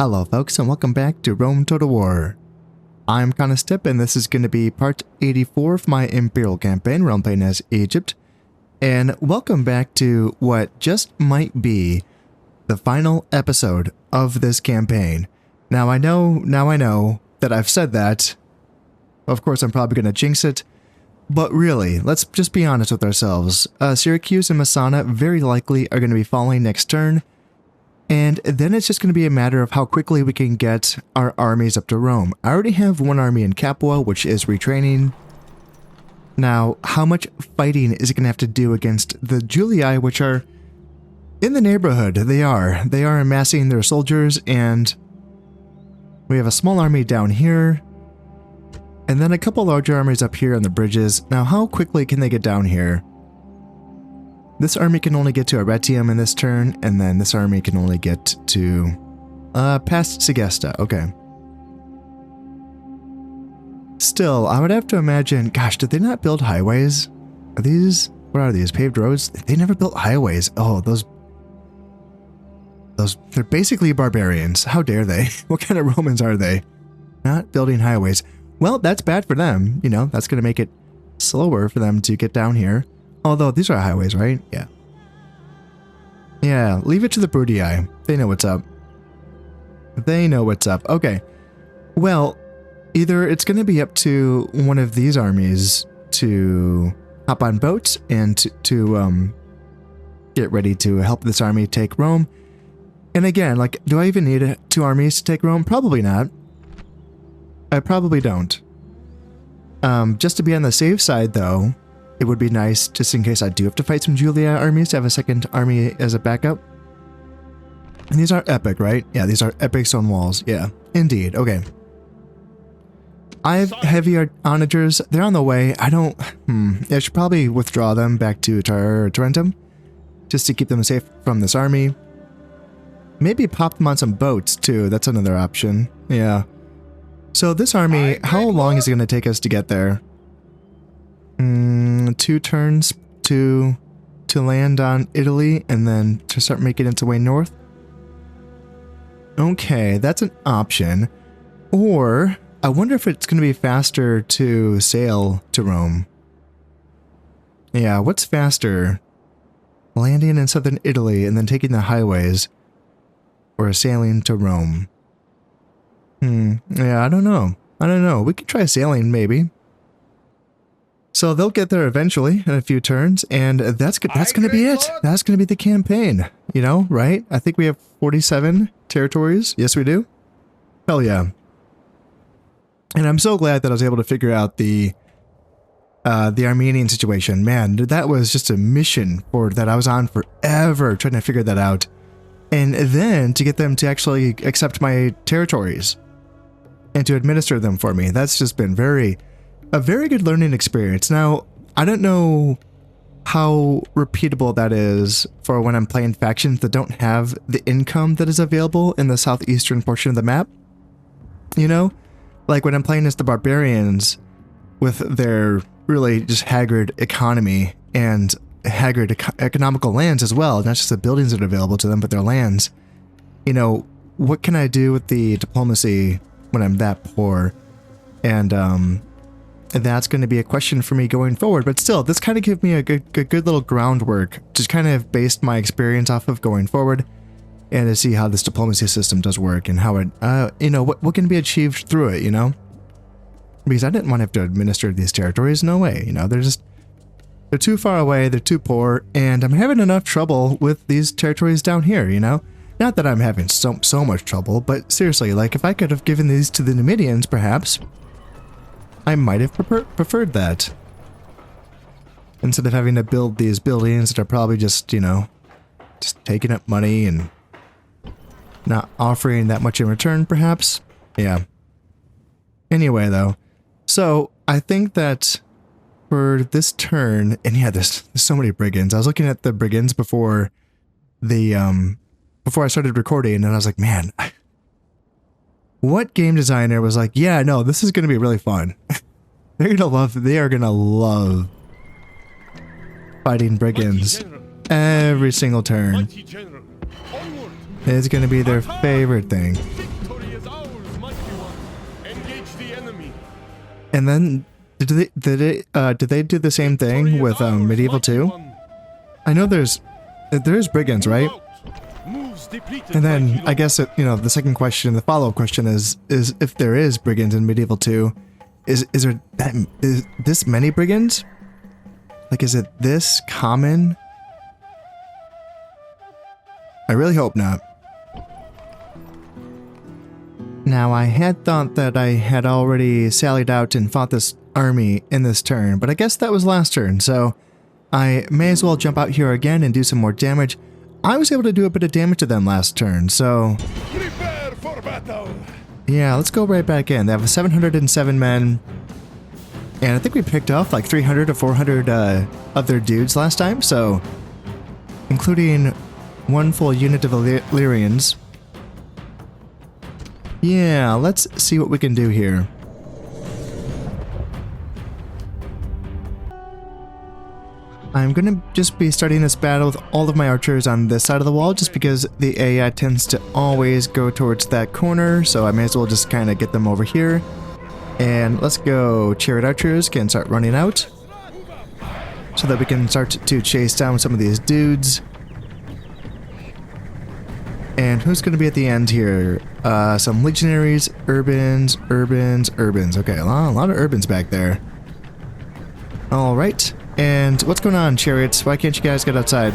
Hello folks and welcome back to Rome Total War. I'm Conostip and this is going to be part 84 of my Imperial campaign where I'm playing as Egypt. And welcome back to what just might be the final episode of this campaign. Now I know that I've said that. Of course I'm probably going to jinx it. But really, let's just be honest with ourselves. Syracuse and Messana very likely are going to be falling next turn. And then it's just going to be a matter of how quickly we can get our armies up to Rome. I already have one army in Capua, which is retraining. Now, how much fighting is it going to have to do against the Julii, which are in the neighborhood? They are amassing their soldiers, and we have a small army down here. And then a couple larger armies up here on the bridges. Now, how quickly can they get down here? This army can only get to Arretium in this turn, and then this army can only get to past Segesta. Okay. Still, I would have to imagine, gosh, did they not build highways? Are these, what are these, paved roads? They never built highways. Oh, those, they're basically barbarians. How dare they? What kind of Romans are they? Not building highways. Well, that's bad for them. You know, that's going to make it slower for them to get down here. Although, these are highways, right? Yeah. Yeah, leave it to the Brudii. They know what's up. They know what's up. Okay. Well, either it's going to be up to one of these armies to hop on boats and to get ready to help this army take Rome. And again, like, do I even need two armies to take Rome? Probably not. I probably don't. Just to be on the safe side, though, it would be nice, just in case I do have to fight some Julia armies, to have a second army as a backup. And these are epic, right? Yeah, these are epic stone walls. Yeah, indeed. Okay. I have heavy onagers. They're on the way. I don't... I should probably withdraw them back to Tarentum, just to keep them safe from this army. Maybe pop them on some boats, too. That's another option. Yeah. So this army, how long is it going to take us to get there? 2 turns to land on Italy and then to start making its way north. Okay, that's an option. Or I wonder if it's going to be faster to sail to Rome. Yeah, what's faster? Landing in southern Italy and then taking the highways, or sailing to Rome? Yeah, I don't know. We could try sailing maybe. So they'll get there eventually in a few turns, and that's going to be it. That's going to be the campaign, you know, right? I think we have 47 territories. Yes, we do. Hell yeah. And I'm so glad that I was able to figure out the Armenian situation. Man, that was just a mission that I was on forever trying to figure that out. And then to get them to actually accept my territories and to administer them for me. That's just been a very good learning experience. Now, I don't know how repeatable that is for when I'm playing factions that don't have the income that is available in the southeastern portion of the map. You know? Like when I'm playing as the barbarians with their really just haggard economy and haggard economical lands as well, not just the buildings that are available to them, but their lands. You know, what can I do with the diplomacy when I'm that poor? And that's going to be a question for me going forward. But still, this kind of gave me a good little groundwork to kind of base my experience off of going forward, and to see how this diplomacy system does work and how it, you know, what can be achieved through it, you know? Because I didn't want to have to administer these territories. No way, you know, they're too far away, they're too poor, and I'm having enough trouble with these territories down here, you know? Not that I'm having so much trouble, but seriously, like if I could have given these to the Numidians, perhaps, I might have preferred that. Instead of having to build these buildings that are probably just, you know, just taking up money and not offering that much in return, perhaps. Yeah. Anyway, though, so I think that for this turn, and yeah, there's so many brigands. I was looking at the brigands before I started recording, and I was like, man, what game designer was like, yeah, no, this is going to be really fun. They are going to love fighting brigands every single turn. It's going to be their favorite thing. And then did they do the same thing with Medieval 2? I know there's brigands, right? And then I guess the second question, the follow-up question is if there is brigands in Medieval 2, is this many brigands? Like, is it this common? I really hope not. Now, I had thought that I had already sallied out and fought this army in this turn, but I guess that was last turn, so I may as well jump out here again and do some more damage. I was able to do a bit of damage to them last turn, so... Prepare for battle. Yeah, let's go right back in. They have 707 men, and I think we picked off like 300 or 400 of their dudes last time, so... including one full unit of Illyrians. Yeah, let's see what we can do here. I'm gonna just be starting this battle with all of my archers on this side of the wall just because the AI tends to always go towards that corner, so I may as well just kind of get them over here. And let's go, chariot archers can start running out so that we can start to chase down some of these dudes. And who's going to be at the end here? Some legionaries, urbans. Okay, a lot of urbans back there. All right. And what's going on, chariots? Why can't you guys get outside?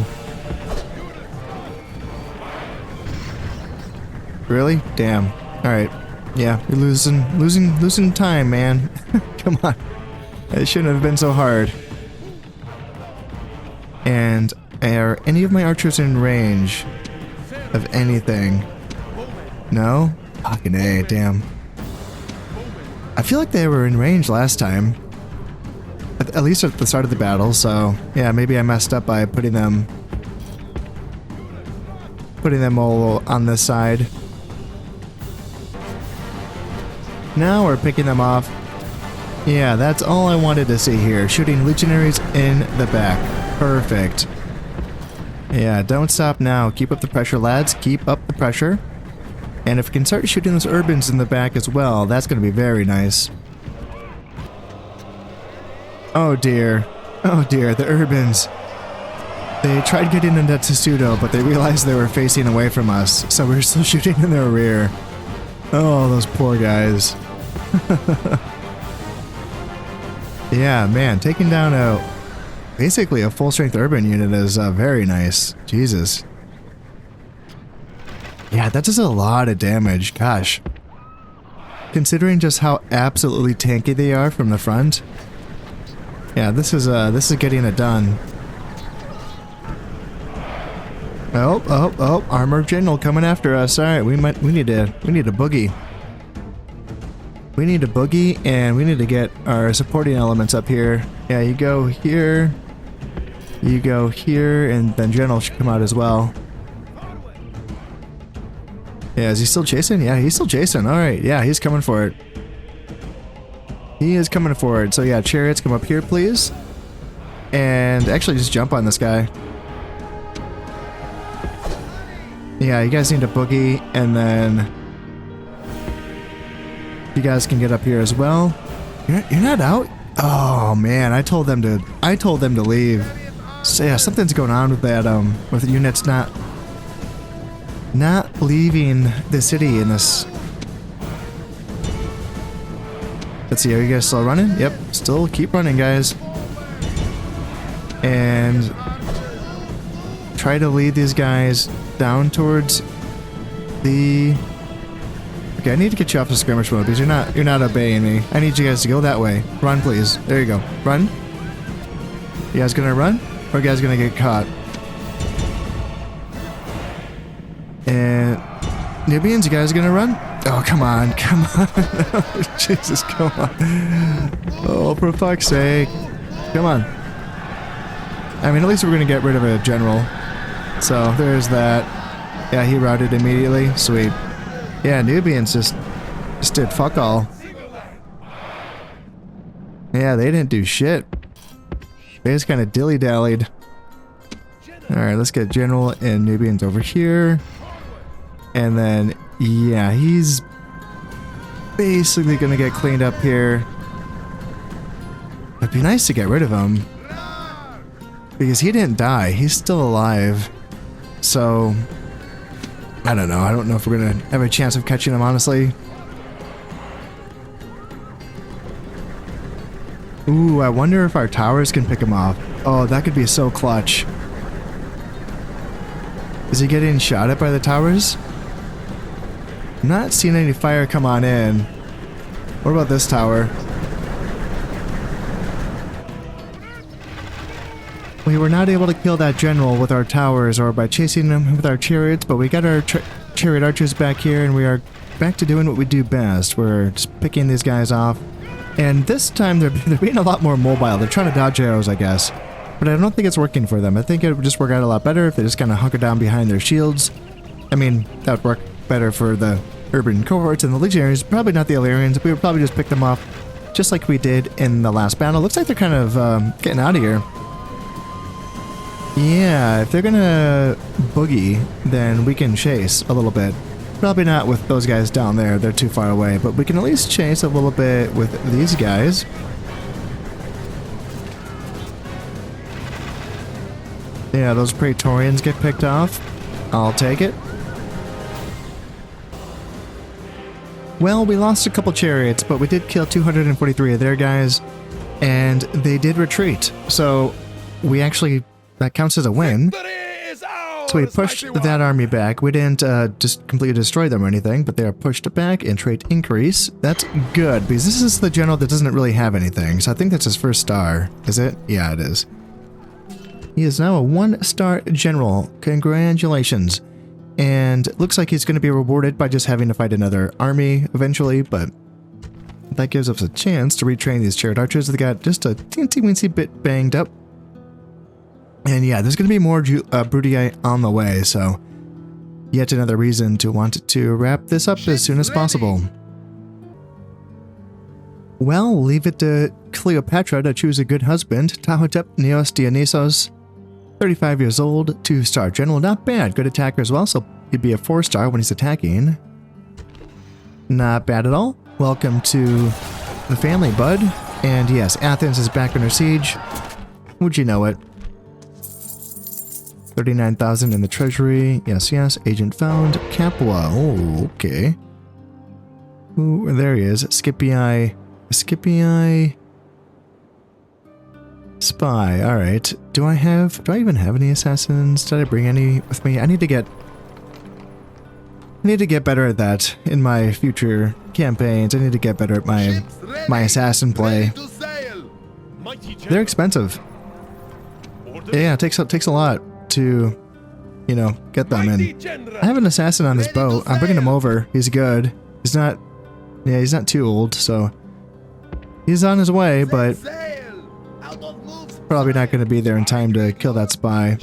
Really? Damn. All right. Yeah, you're losing time, man. Come on. It shouldn't have been so hard. And are any of my archers in range of anything? No? Fucking A, damn. I feel like they were in range last time. At least at the start of the battle, so yeah, maybe I messed up by putting them all on this side. Now we're picking them off. Yeah, that's all I wanted to see here. Shooting legionaries in the back. Perfect. Yeah, don't stop now. Keep up the pressure, lads. Keep up the pressure. And if we can start shooting those urbans in the back as well, that's going to be very nice. Oh dear. Oh dear, the urbans. They tried getting into Tessuto, but they realized they were facing away from us, so we're still shooting in their rear. Oh, those poor guys. Yeah, man, taking down basically a full-strength urban unit is very nice. Jesus. Yeah, that does a lot of damage, gosh. Considering just how absolutely tanky they are from the front. Yeah, this is getting it done. Oh, armored general coming after us. All right, we need a boogie. We need a boogie, and we need to get our supporting elements up here. Yeah, you go here, and then general should come out as well. Yeah, is he still chasing? Yeah, he's still chasing. All right, yeah, he's coming for it. He is coming forward. So yeah, chariots, come up here, please. And actually just jump on this guy. Yeah, you guys need to boogie, and then you guys can get up here as well. You're not out? Oh man, I told them to leave. So yeah, something's going on with that with the units not leaving the city in this. Let's see, are you guys still running? Yep, still keep running, guys. And try to lead these guys down towards the... Okay, I need to get you off the skirmish mode because you're not obeying me. I need you guys to go that way. Run, please. There you go. Run. You guys gonna run? Or you guys gonna get caught? And Nubians, you guys gonna run? Oh, come on. Jesus, come on. Oh, for fuck's sake. Come on. I mean, at least we're gonna get rid of a general. So, there's that. Yeah, he routed immediately. Sweet. Yeah, Nubians just did fuck all. Yeah, they didn't do shit. They just kind of dilly-dallied. Alright, let's get general and Nubians over here. And then, yeah, he's basically gonna get cleaned up here. It'd be nice to get rid of him. Because he didn't die. He's still alive. So, I don't know. I don't know if we're going to have a chance of catching him, honestly. Ooh, I wonder if our towers can pick him off. Oh, that could be so clutch. Is he getting shot at by the towers? I'm not seeing any fire come on in. What about this tower? We were not able to kill that general with our towers or by chasing him with our chariots, but we got our chariot archers back here and we are back to doing what we do best. We're just picking these guys off. And this time they're being a lot more mobile. They're trying to dodge arrows, I guess. But I don't think it's working for them. I think it would just work out a lot better if they just kind of hunker down behind their shields. I mean, that would work better for the urban cohorts and the legionaries. Probably not the Illyrians. We would probably just pick them off just like we did in the last battle. Looks like they're kind of getting out of here. Yeah, if they're gonna boogie, then we can chase a little bit. Probably not with those guys down there, they're too far away, but we can at least chase a little bit with these guys. Yeah, those Praetorians get picked off. I'll take it. Well, we lost a couple chariots, but we did kill 243 of their guys, and they did retreat. So we actually, that counts as a win. So we pushed that army back. We didn't just completely destroy them or anything, but they are pushed back and trait increase. That's good, because this is the general that doesn't really have anything. So I think that's his first star. Is it? Yeah, it is. He is now a 1-star general. Congratulations. And it looks like he's going to be rewarded by just having to fight another army eventually, but that gives us a chance to retrain these chariot archers. They got just a teensy-weensy bit banged up. And yeah, there's going to be more Brutii on the way, so yet another reason to want to wrap this up as soon as possible. Well, we'll leave it to Cleopatra to choose a good husband. Tahotep Neos Dionysos, 35 years old, 2-star general. Not bad. Good attacker as well, so he'd be a 4-star when he's attacking. Not bad at all. Welcome to the family, bud. And yes, Athens is back under siege. Would you know it? 39,000 in the treasury. Yes, yes. Agent found. Capua. Oh, okay. Ooh, there he is. Scipii. Spy. Alright. Do I even have any assassins? Did I bring any with me? I need to get better at that in my future campaigns. I need to get better at my assassin play. They're expensive. Yeah, it takes a lot to, you know, get them in. I have an assassin on this boat. I'm bringing him over. He's good. He's not too old, so he's on his way, but probably not going to be there in time to kill that spy.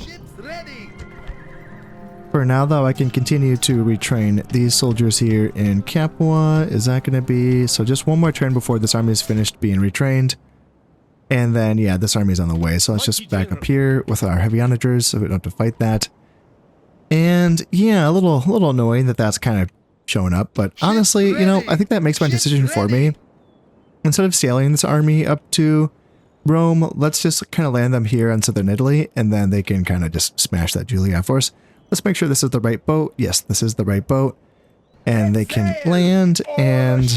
For now, though, I can continue to retrain these soldiers here in Capua. Is that going to be... So just one more turn before this army is finished being retrained. And then, yeah, this army is on the way. So let's just back up here with our heavy onagers so we don't have to fight that. And, yeah, a little annoying that that's kind of showing up. But honestly, you know, I think that makes my decision for me. Instead of sailing this army up to Rome, let's just kind of land them here in southern Italy. And then they can kind of just smash that Julia for us. Let's make sure this is the right boat. Yes, this is the right boat. And they can land and...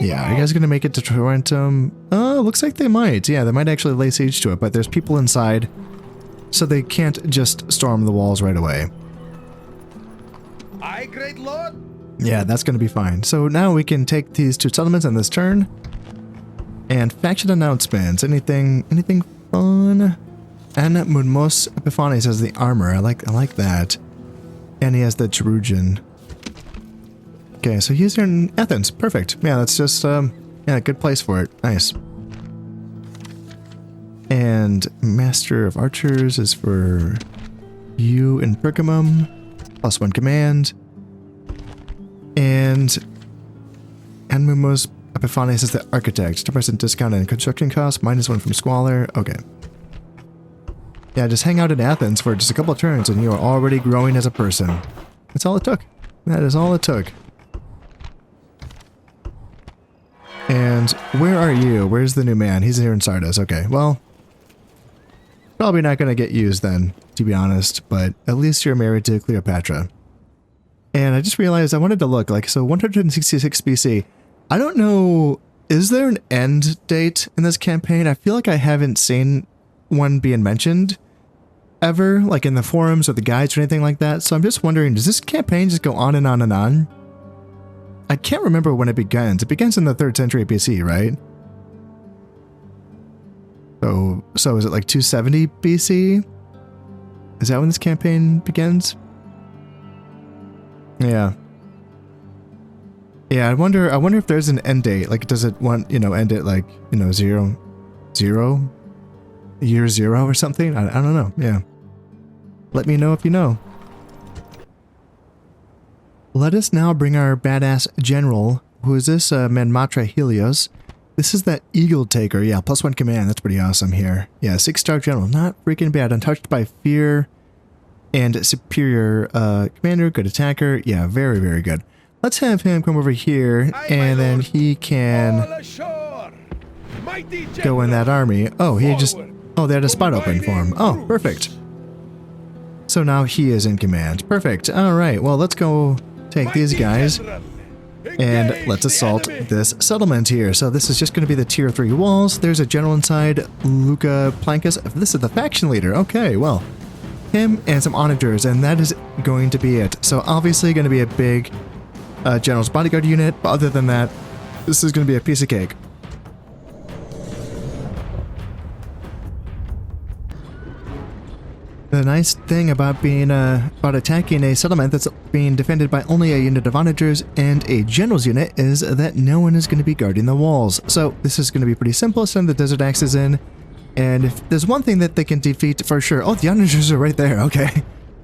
Yeah, are you guys going to make it to Tarentum? Looks like they might. Yeah, they might actually lay siege to it, but there's people inside, so they can't just storm the walls right away. Aye, great lord. Yeah, that's going to be fine. So now we can take these 2 settlements on this turn. And faction announcements. Anything fun? Anna Munmos Epiphanes has the armor. I like that. And he has the Jerugian. Okay, so he's in Athens. Perfect. Yeah, that's just, yeah, good place for it. Nice. And Master of Archers is for you in Pergamum. +1 command. And Anmumos Epiphanes is the Architect. 10% discount in construction costs. -1 from Squalor. Okay. Yeah, just hang out in Athens for just a couple of turns and you are already growing as a person. That's all it took. That is all it took. And where are you? Where's the new man? He's here in Sardis. Okay, well, probably not going to get used then, to be honest, but at least you're married to Cleopatra. And I just realized I wanted to look, like, so 166 BC. I don't know, is there an end date in this campaign? I feel like I haven't seen one being mentioned ever, like in the forums or the guides or anything like that. So I'm just wondering, does this campaign just go on and on and on? I can't remember when it begins. It begins in the 3rd century BC, right? So is it like 270 BC? Is that when this campaign begins? Yeah. Yeah, I wonder if there's an end date. Like, does it want, end at like, 0, year 0 or something? I don't know. Yeah. Let me know if you know. Let us now bring our badass general, who is this, Manmatra Helios. This is that Eagle Taker. Yeah, +1 command. That's pretty awesome here. Yeah, 6-star general. Not freaking bad. Untouched by fear and superior commander. Good attacker. Yeah, very, very good. Let's have him come over here, and then he can go in that army. Oh, he just... Oh, they had a spot open for him. Oh, perfect. So now he is in command. Perfect. All right, well, let's go take these guys, and let's assault this settlement here. So this is just going to be the tier 3 walls. There's a general inside, Luca Plancus. This is the faction leader. Okay, well, him and some onagers, and that is going to be it. So obviously going to be a big general's bodyguard unit, but other than that, this is going to be a piece of cake. The nice thing about attacking a settlement that's being defended by only a unit of onagers and a general's unit is that no one is going to be guarding the walls. So this is going to be pretty simple. Send the desert axes in, and if there's one thing that they can defeat for sure. Oh, the onagers are right there. Okay.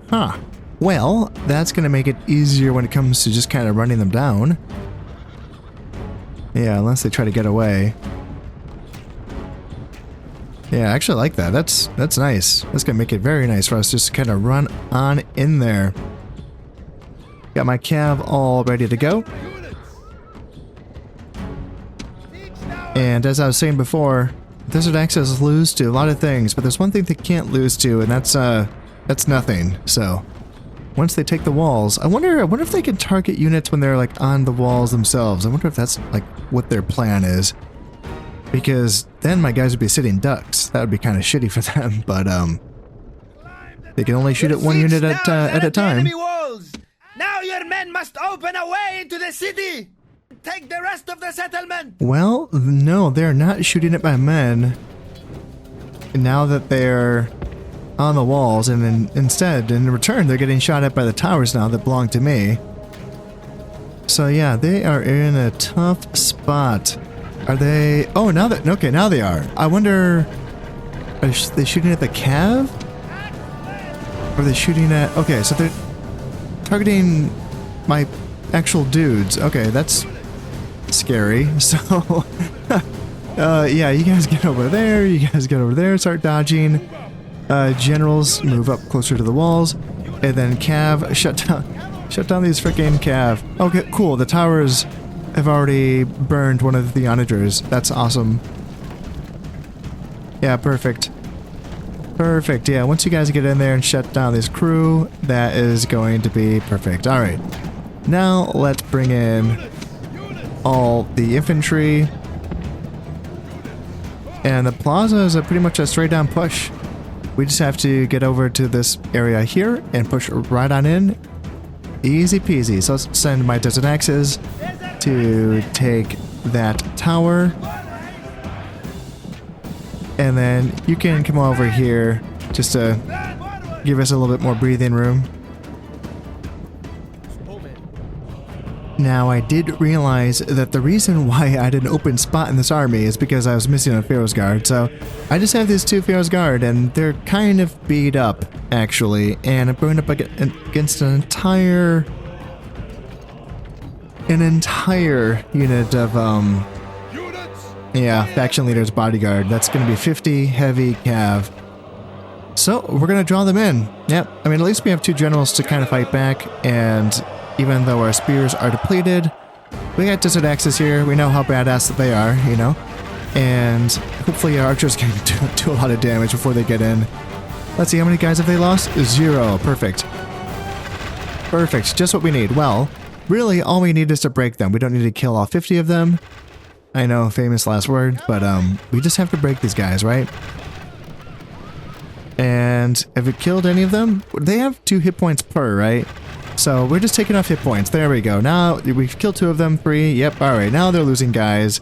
Huh. Well, that's going to make it easier when it comes to just kind of running them down. Yeah, unless they try to get away. Yeah, I actually like that. That's nice. That's going to make it very nice for us just to kind of run on in there. Got my cav all ready to go. And as I was saying before, desert access lose to a lot of things, but there's one thing they can't lose to, and that's nothing. So once they take the walls, I wonder if they can target units when they're like on the walls themselves. I wonder if that's like what their plan is. Because then my guys would be sitting ducks. That would be kind of shitty for them, but they can only shoot at one unit at a time. Now your men must open a way into the city. Take the rest of the settlement. Well, no, they're not shooting at my men. Now that they're on the walls, and then instead, in return, they're getting shot at by the towers now that belong to me. So yeah, they are in a tough spot. Are they... Oh, now that... Okay, now they are. I wonder... Are they shooting at the cav? Or are they shooting at... Okay, so they're targeting my actual dudes. Okay, that's scary. So... yeah, you guys get over there. You guys get over there. Start dodging. Generals move up closer to the walls. And then cav... Shut down these freaking cav. Okay, cool. The towers... I've already burned one of the onagers. That's awesome. Yeah, perfect. Perfect, yeah. Once you guys get in there and shut down this crew, that is going to be perfect. Alright. Now, let's bring in all the infantry. And the plaza is pretty much a straight down push. We just have to get over to this area here and push right on in. Easy peasy. So let's send my desert axes to take that tower, and then you can come over here just to give us a little bit more breathing room. Now, I did realize that the reason why I had an open spot in this army is because I was missing a Pharaoh's Guard. So I just have these 2 Pharaoh's Guard, and they're kind of beat up, actually, and I'm going up against an entire unit of yeah, faction leader's bodyguard. That's going to be 50 heavy cav. So we're going to draw them in. Yep. I mean, at least we have 2 generals to kind of fight back, and even though our spears are depleted, we got Desert Axes here. We know how badass that they are, you know? And hopefully our archers can do a lot of damage before they get in. Let's see, how many guys have they lost? 0. Perfect. Perfect. Just what we need. Well, really, all we need is to break them. We don't need to kill all 50 of them. I know, famous last word, but we just have to break these guys, right? And have we killed any of them? They have 2 hit points per, right? So we're just taking off hit points. There we go. Now we've killed 2 of them, 3. Yep, alright. Now they're losing guys.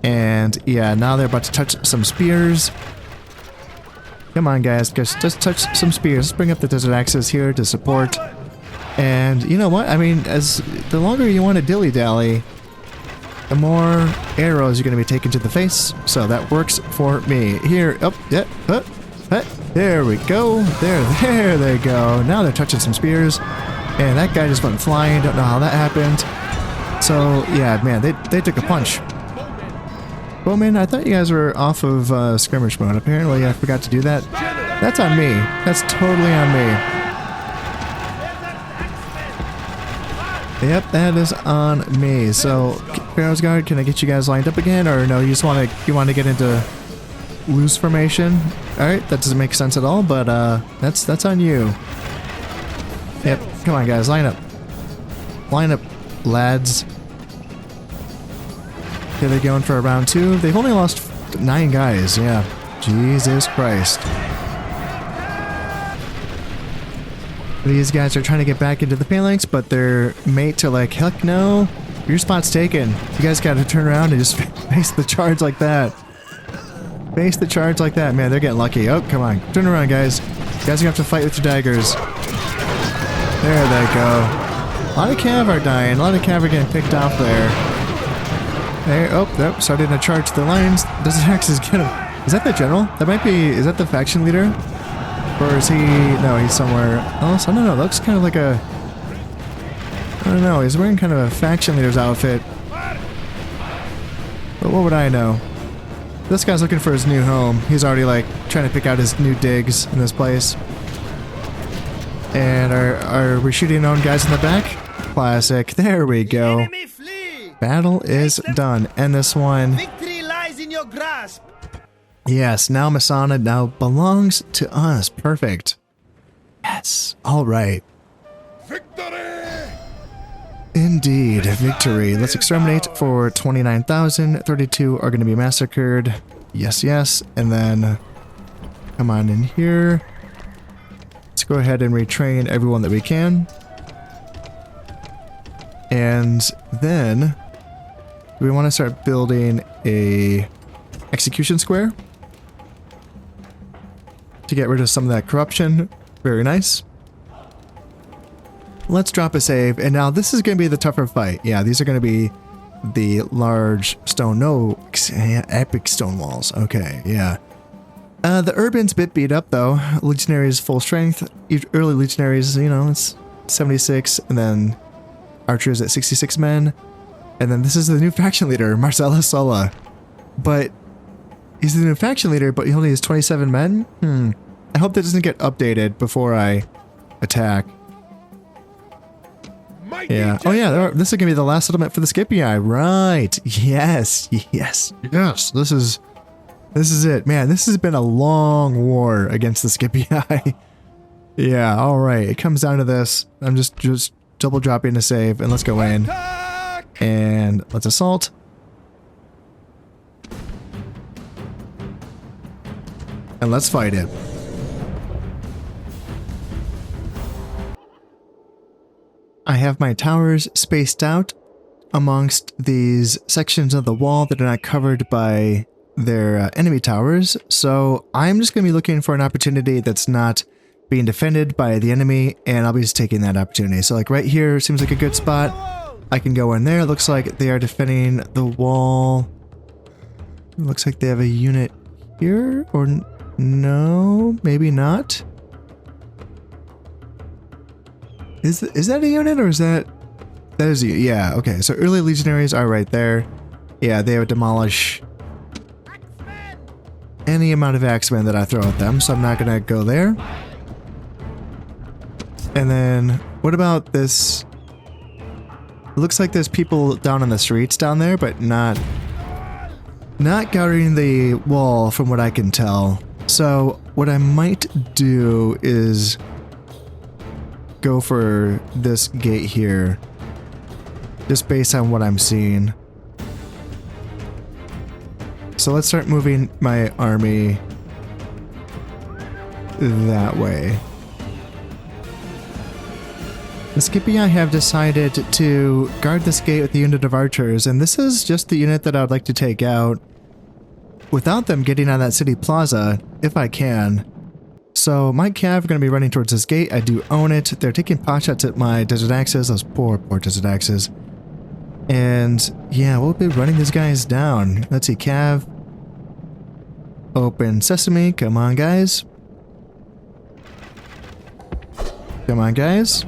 And yeah, now they're about to touch some spears. Come on, guys. Just touch some spears. Let's bring up the Desert Axes here to support. And you know what? I mean, as the longer you want to dilly-dally, the more arrows you're going to be taken to the face. So that works for me. Here, up, yeah, there we go. There they go. Now they're touching some spears. And that guy just went flying. Don't know how that happened. So, yeah, man, they took a punch. Bowman, I thought you guys were off of skirmish mode. Apparently, I forgot to do that. That's on me. That's totally on me. Yep, that is on me. So, Pharaoh's Guard, can I get you guys lined up again, or no? You just want to get into loose formation? All right, that doesn't make sense at all, but that's on you. Yep, come on, guys, line up, lads. Okay, they're going for a round 2. They've only lost 9 guys. Yeah, Jesus Christ. These guys are trying to get back into the phalanx, but their mates are like, heck no, your spot's taken. You guys gotta turn around and just face the charge like that. Face the charge like that. Man, they're getting lucky. Oh, come on. Turn around, guys. You guys are gonna have to fight with your daggers. There they go. A lot of cav are dying. A lot of cav are getting picked off there. There. Oh, nope. Starting to charge the lines. Desert Axes get him. Is that the general? That might be... Is that the faction leader? Or is he... No, he's somewhere else. I don't know. That looks kind of like a... I don't know. He's wearing kind of a faction leader's outfit. But what would I know? This guy's looking for his new home. He's already, like, trying to pick out his new digs in this place. And are we shooting our own guys in the back? Classic. There we go. Enemy flee. Battle is done. And this one... Victory lies in your grasp. Yes, now Masana now belongs to us. Perfect. Yes. All right. Victory! Indeed, victory. Let's exterminate for 29,000. 32 are going to be massacred. Yes, yes. And then come on in here. Let's go ahead and retrain everyone that we can. And then we want to start building a execution square to get rid of some of that corruption. Very nice. Let's drop a save, and now this is going to be the tougher fight. Yeah, these are going to be the large stone, no, epic stone walls. Okay, yeah. The Urban's a bit beat up though. Legionaries full strength. Early Legionaries, you know, it's 76, and then Archers at 66 men. And then this is the new faction leader, Marcellus Sulla. But he's the new faction leader, but he only has 27 men? I hope that doesn't get updated before I attack. Yeah. Oh yeah, this is going to be the last settlement for the Scipii. Right. Yes. Yes. Yes. This is it. Man, this has been a long war against the Scipii. Yeah, all right. It comes down to this. I'm just double dropping a save, and let's go in. And let's assault. And let's fight it. I have my towers spaced out amongst these sections of the wall that are not covered by their enemy towers, so I'm just going to be looking for an opportunity that's not being defended by the enemy, and I'll be just taking that opportunity. So like right here seems like a good spot. I can go in there. It looks like they are defending the wall. It looks like they have a unit here, or no, maybe not. Is that a unit, or is that is a, yeah, okay. So early legionaries are right there. Yeah, they would demolish any amount of axemen that I throw at them, so I'm not gonna go there. And then what about this It looks like there's people down on the streets down there, but not guarding the wall from what I can tell. So what I might do is go for this gate here, just based on what I'm seeing. So let's start moving my army that way. The Scipii have decided to guard this gate with a unit of archers, and this is just the unit that I would like to take out without them getting on that city plaza, if I can. So my cav are going to be running towards this gate. I do own it. They're taking pot shots at my desert axes, those poor desert axes. And yeah, we'll be running these guys down. Let's see, cav. Open sesame. Come on, guys. Come on, guys.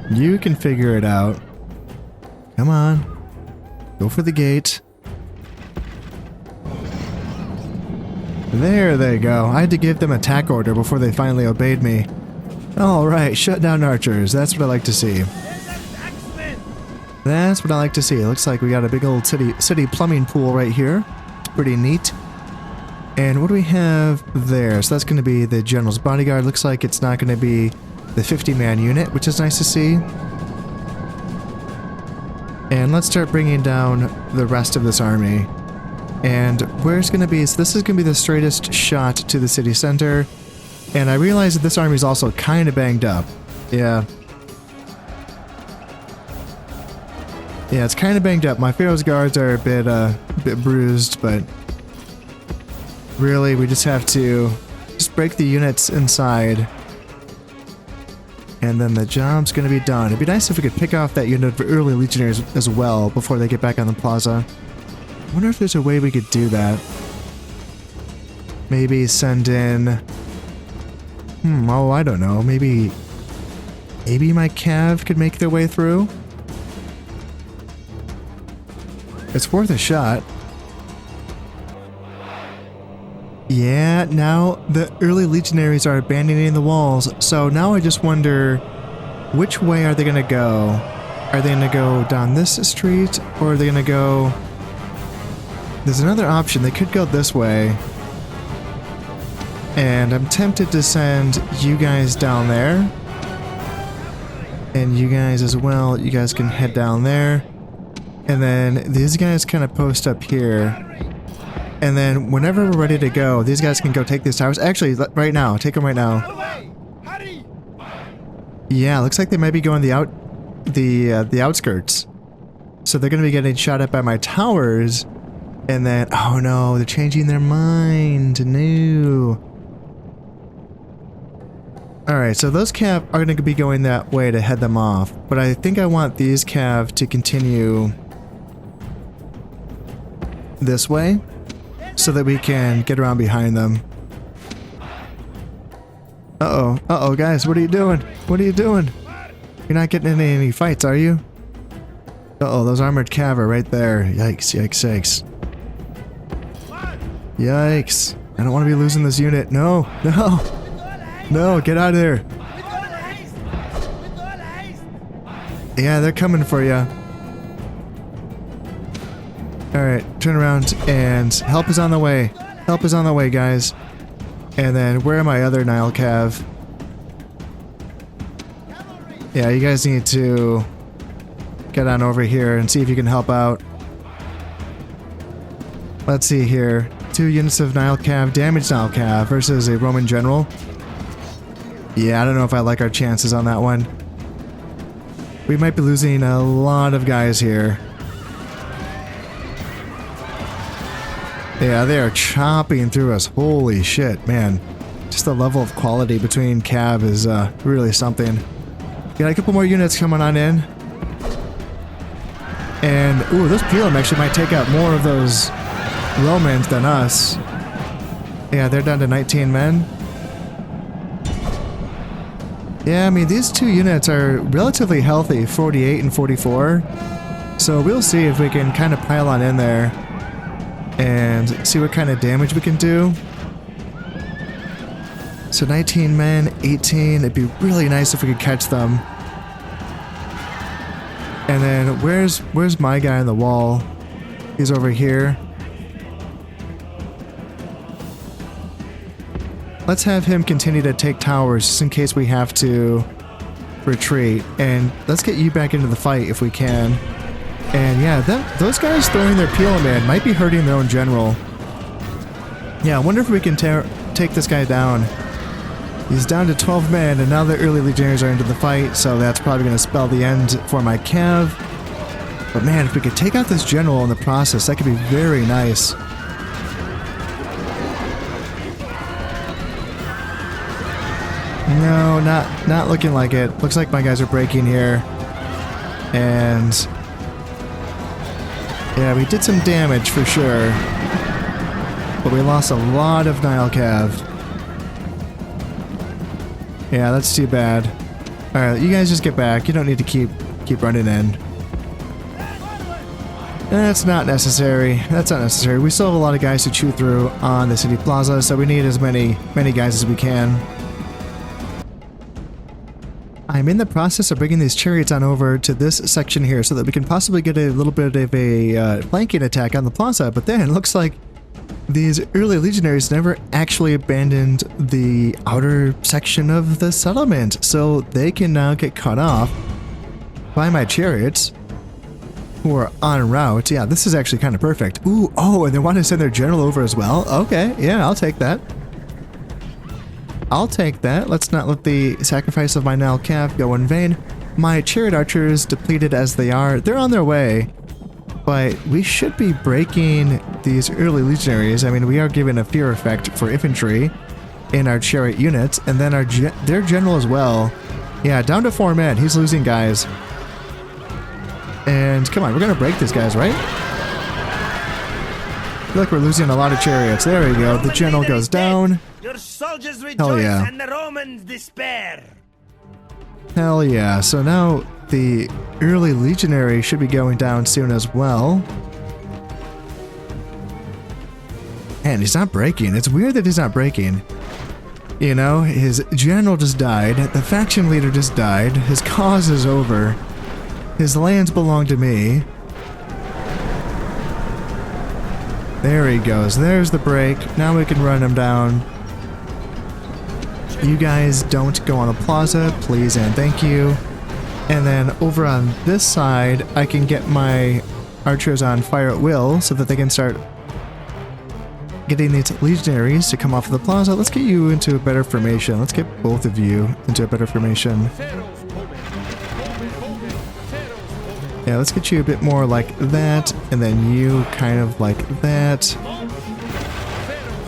You can figure it out. Come on. Go for the gate. There they go. I had to give them a attack order before they finally obeyed me. Alright, shut down archers. That's what I like to see. That's what I like to see. It looks like we got a big old city plumbing pool right here. It's pretty neat. And what do we have there? So that's going to be the general's bodyguard. Looks like it's not going to be the 50-man unit, which is nice to see. And let's start bringing down the rest of this army. And where's going to be... So this is going to be the straightest shot to the city center. And I realize that this army is also kind of banged up. Yeah. Yeah, it's kind of banged up. My Pharaoh's guards are a bit bruised, but... really, we just have to just break the units inside. And then the job's gonna be done. It'd be nice if we could pick off that unit of early legionnaires as well before they get back on the plaza. I wonder if there's a way we could do that. Maybe send in... oh, I don't know. Maybe my cav could make their way through? It's worth a shot. Yeah, now the early legionaries are abandoning the walls, so now I just wonder, which way are they going to go? Are they going to go down this street, or are they going to go... There's another option, they could go this way. And I'm tempted to send you guys down there. And you guys as well, you guys can head down there. And then these guys kind of post up here. And then whenever we're ready to go, these guys can go take these towers. Actually, right now. Take them right now. Yeah, looks like they might be going the outskirts. So they're going to be getting shot at by my towers. And then, oh no, they're changing their mind. No. Alright, so those cav are going to be going that way to head them off. But I think I want these cav to continue this way, so that we can get around behind them. Uh-oh, guys, what are you doing? What are you doing? You're not getting into any fights, are you? Uh-oh, those armored cav are right there. Yikes, yikes, yikes. Yikes. I don't want to be losing this unit. No, no. No, get out of there. Yeah, they're coming for you. Alright, turn around, and help is on the way. Help is on the way, guys. And then, where are my other Nile Cav? Yeah, you guys need to get on over here and see if you can help out. Let's see here. 2 units of Nile Cav, damaged Nile Cav versus a Roman general. Yeah, I don't know if I like our chances on that one. We might be losing a lot of guys here. Yeah, they are chopping through us. Holy shit, man. Just the level of quality between cav is really something. Got a couple more units coming on in. And, ooh, those PLM actually might take out more of those Romans than us. Yeah, they're down to 19 men. Yeah, I mean, these 2 units are relatively healthy, 48 and 44. So we'll see if we can kind of pile on in there and see what kind of damage we can do. So 19 men, 18. It'd be really nice if we could catch them. And then where's my guy on the wall? He's over here. Let's have him continue to take towers just in case we have to retreat. And let's get you back into the fight if we can. And yeah, those guys throwing their peel man might be hurting their own general. Yeah, I wonder if we can take this guy down. He's down to 12 men, and now the early legionaries are into the fight, so that's probably going to spell the end for my cav. But man, if we could take out this general in the process, that could be very nice. No, not looking like it. Looks like my guys are breaking here. And yeah, we did some damage for sure. But we lost a lot of Nile Cav. Yeah, that's too bad. Alright, you guys just get back. You don't need to keep running in. That's not necessary. That's not necessary. We still have a lot of guys to chew through on the city plaza, so we need as many guys as we can. I'm in the process of bringing these chariots on over to this section here so that we can possibly get a little bit of a flanking attack on the plaza, but then it looks like these early legionaries never actually abandoned the outer section of the settlement, so they can now get cut off by my chariots who are en route. Yeah, this is actually kind of perfect. Ooh, oh, and they want to send their general over as well? Okay, yeah, I'll take that. I'll take that. Let's not let the sacrifice of my Nile Cav go in vain. My chariot archers, depleted as they are, they're on their way. But we should be breaking these early legionaries. I mean, we are giving a fear effect for infantry in our chariot units, and then their general as well. Yeah, down to 4 men. He's losing guys. And come on, we're gonna break these guys, right? I feel like we're losing a lot of chariots. There we go. The general goes down. Your soldiers rejoice Hell yeah. and the Romans despair. Hell yeah. So now the early legionary should be going down soon as well. And he's not breaking. It's weird that he's not breaking. You know, his general just died. The faction leader just died. His cause is over. His lands belong to me. There he goes. There's the break. Now we can run him down. You guys don't go on the plaza, please and thank you. And then over on this side, I can get my archers on fire at will so that they can start getting these legionaries to come off of the plaza. Let's get you into a better formation. Let's get both of you into a better formation. Yeah, let's get you a bit more like that, and then you kind of like that,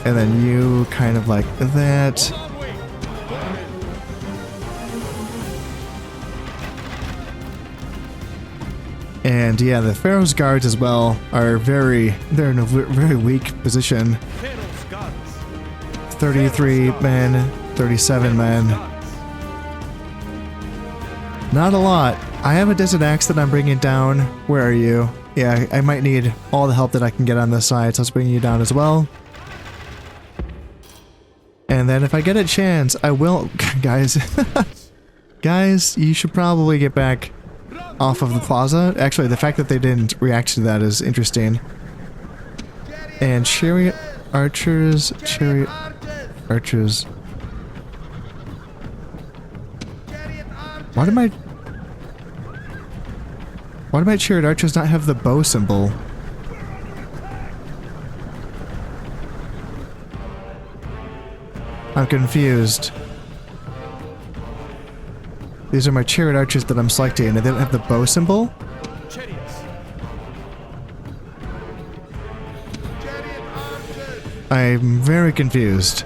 and then you kind of like that. And yeah, the Pharaoh's guards as well are they're in a very weak position. 33 men, 37 men. Not a lot. I have a Desert Axe that I'm bringing down. Where are you? Yeah, I might need all the help that I can get on this side, so let's bring you down as well. And then if I get a chance, I will... Guys, guys, you should probably get back off of the plaza. Actually, the fact that they didn't react to that is interesting. And chariot archers... Why do my chariot archers not have the bow symbol? I'm confused. These are my chariot archers that I'm selecting, and they don't have the bow symbol? I'm very confused.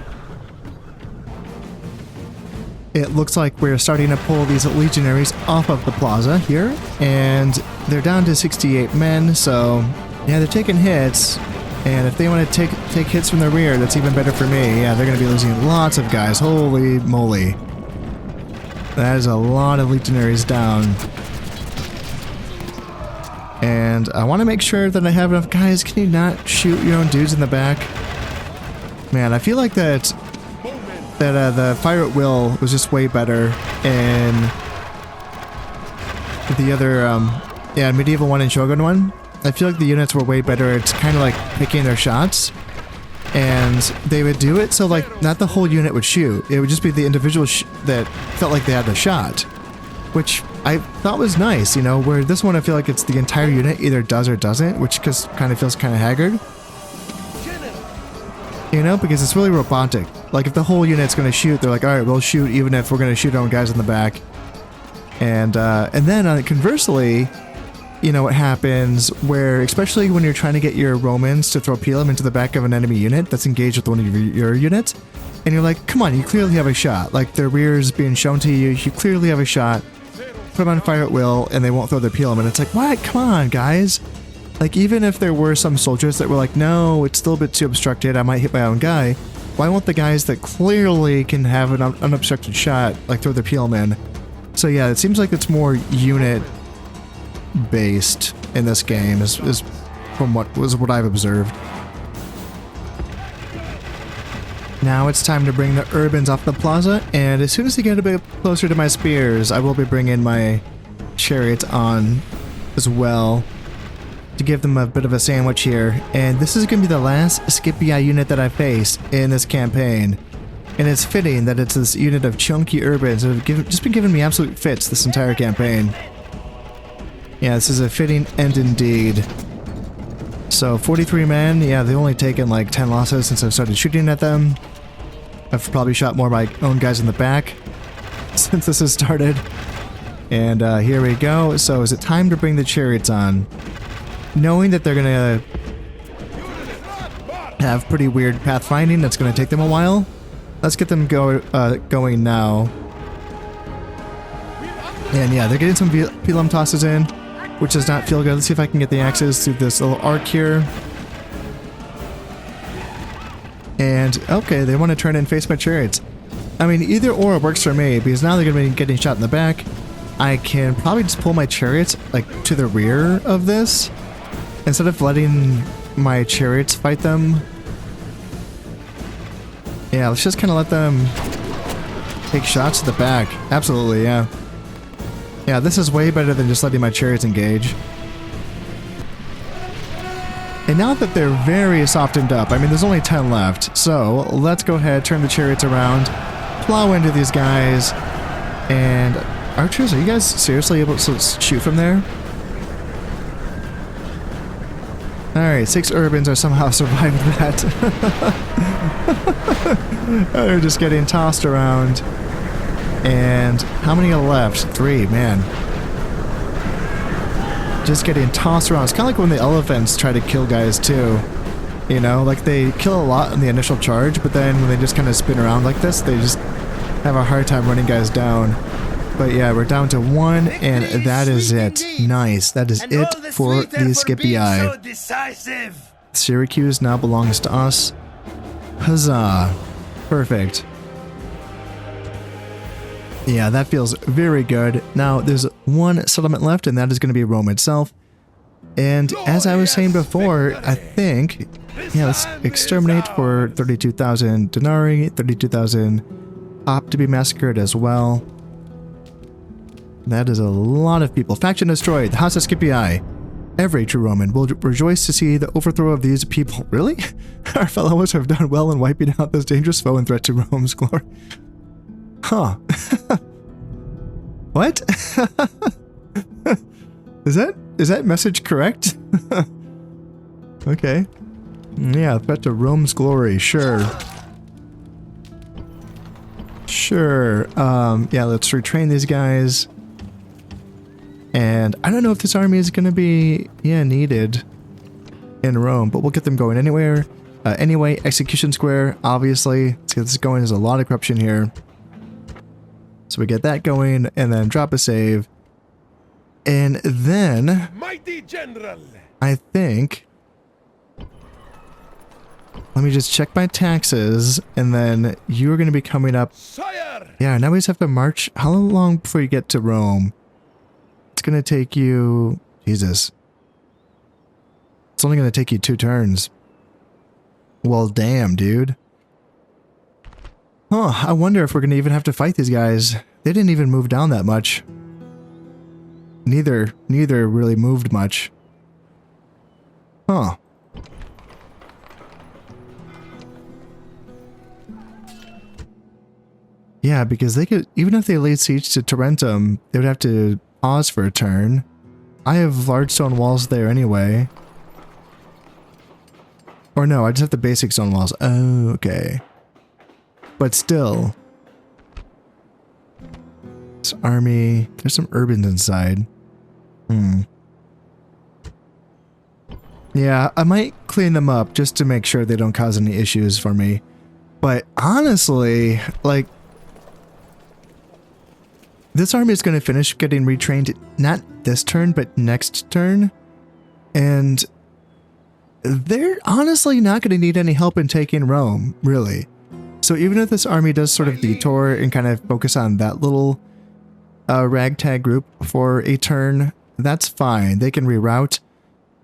It looks like we're starting to pull these legionaries off of the plaza here, and they're down to 68 men, so yeah, they're taking hits, and if they want to take hits from the rear, that's even better for me. Yeah, they're going to be losing lots of guys. Holy moly. That is a lot of legionaries down. And I want to make sure that I have enough guys. Can you not shoot your own dudes in the back? Man, I feel like that that the Fire at Will was just way better in the other, yeah, Medieval 1 and Shogun 1. I feel like the units were way better. It's kind of like picking their shots. And they would do it so, like, not the whole unit would shoot. It would just be the individual that felt like they had the shot. Which I thought was nice, you know, where this one I feel like it's the entire unit either does or doesn't, which just kind of feels kind of haggard. You know, because it's really robotic. Like, if the whole unit's going to shoot, they're like, alright, we'll shoot even if we're going to shoot our own guys in the back. And then conversely, you know, what happens where, especially when you're trying to get your Romans to throw Pilum into the back of an enemy unit that's engaged with one of your units, and you're like, come on, you clearly have a shot. Like, their rear's being shown to you, you clearly have a shot. Put them on Fire at Will, and they won't throw their Pilum, and it's like, what? Come on, guys. Like, even if there were some soldiers that were like, no, it's still a bit too obstructed, I might hit my own guy, why won't the guys that clearly can have an unobstructed shot, like, throw their Pilum in? So yeah, it seems like it's more unit based in this game is from what I've observed. Now it's time to bring the Urbans off the plaza, and as soon as they get a bit closer to my spears, I will be bringing my chariots on as well to give them a bit of a sandwich here. And this is going to be the last Scipii unit that I face in this campaign, and it's fitting that it's this unit of chunky Urbans that have just been giving me absolute fits this entire campaign. Yeah, this is a fitting end indeed. So 43 men, yeah, they've only taken like 10 losses since I've started shooting at them. I've probably shot more of my own guys in the back since this has started. And here we go. So is it time to bring the chariots on? Knowing that they're gonna have pretty weird pathfinding, that's gonna take them a while. Let's get them going now. And yeah, they're getting some Pilum tosses in, which does not feel good. Let's see if I can get the axes through this little arc here. And, okay, they want to turn and face my chariots. I mean, either or works for me, because now they're going to be getting shot in the back. I can probably just pull my chariots, like, to the rear of this, instead of letting my chariots fight them. Yeah, let's just kind of let them take shots to the back. Absolutely, yeah. Yeah, this is way better than just letting my chariots engage. And now that they're very softened up, I mean, there's only 10 left, so let's go ahead, turn the chariots around, plow into these guys, and... Archers, are you guys seriously able to shoot from there? Alright, 6 Urbans are somehow survived that. They're just getting tossed around. And how many are left? 3, man. Just getting tossed around. It's kind of like when the elephants try to kill guys too. You know, like they kill a lot in the initial charge, but then when they just kind of spin around like this, they just have a hard time running guys down. But yeah, we're down to 1, and that is it. Nice. That is it for the Scipii. Syracuse now belongs to us. Huzzah. Perfect. Yeah, that feels very good. Now, there's 1 settlement left, and that is going to be Rome itself. And as I was saying before, I think... Yeah, let's exterminate for 32,000 denarii, 32,000 op to be massacred as well. That is a lot of people. Faction destroyed. The House of Scipii. Every true Roman will rejoice to see the overthrow of these people. Really? Our fellows have done well in wiping out this dangerous foe and threat to Rome's glory. Huh. What? Is that message correct? Okay. Yeah, threat to Rome's glory. Sure. Sure. Yeah, let's retrain these guys. And I don't know if this army is going to be, needed in Rome, but we'll get them going anywhere. Anyway, Execution Square, obviously. Let's get this going. There's a lot of corruption here. So we get that going, and then drop a save. And then, Mighty General. I think, let me just check my taxes, and then you're going to be coming up. Sire. Yeah, now we just have to march. How long before you get to Rome? It's going to take you... Jesus. It's only going to take you 2 turns. Well, damn, dude. Huh, I wonder if we're gonna even have to fight these guys. They didn't even move down that much. Neither really moved much. Huh. Yeah, because they could, even if they laid siege to Tarentum, they would have to pause for a turn. I have large stone walls there anyway. Or no, I just have the basic stone walls. Oh, okay. But still. This army, there's some urbans inside. Yeah, I might clean them up just to make sure they don't cause any issues for me. But honestly, like, this army is going to finish getting retrained, not this turn, but next turn. And they're honestly not going to need any help in taking Rome, really. So even if this army does sort of detour and kind of focus on that little ragtag group for a turn, that's fine. They can reroute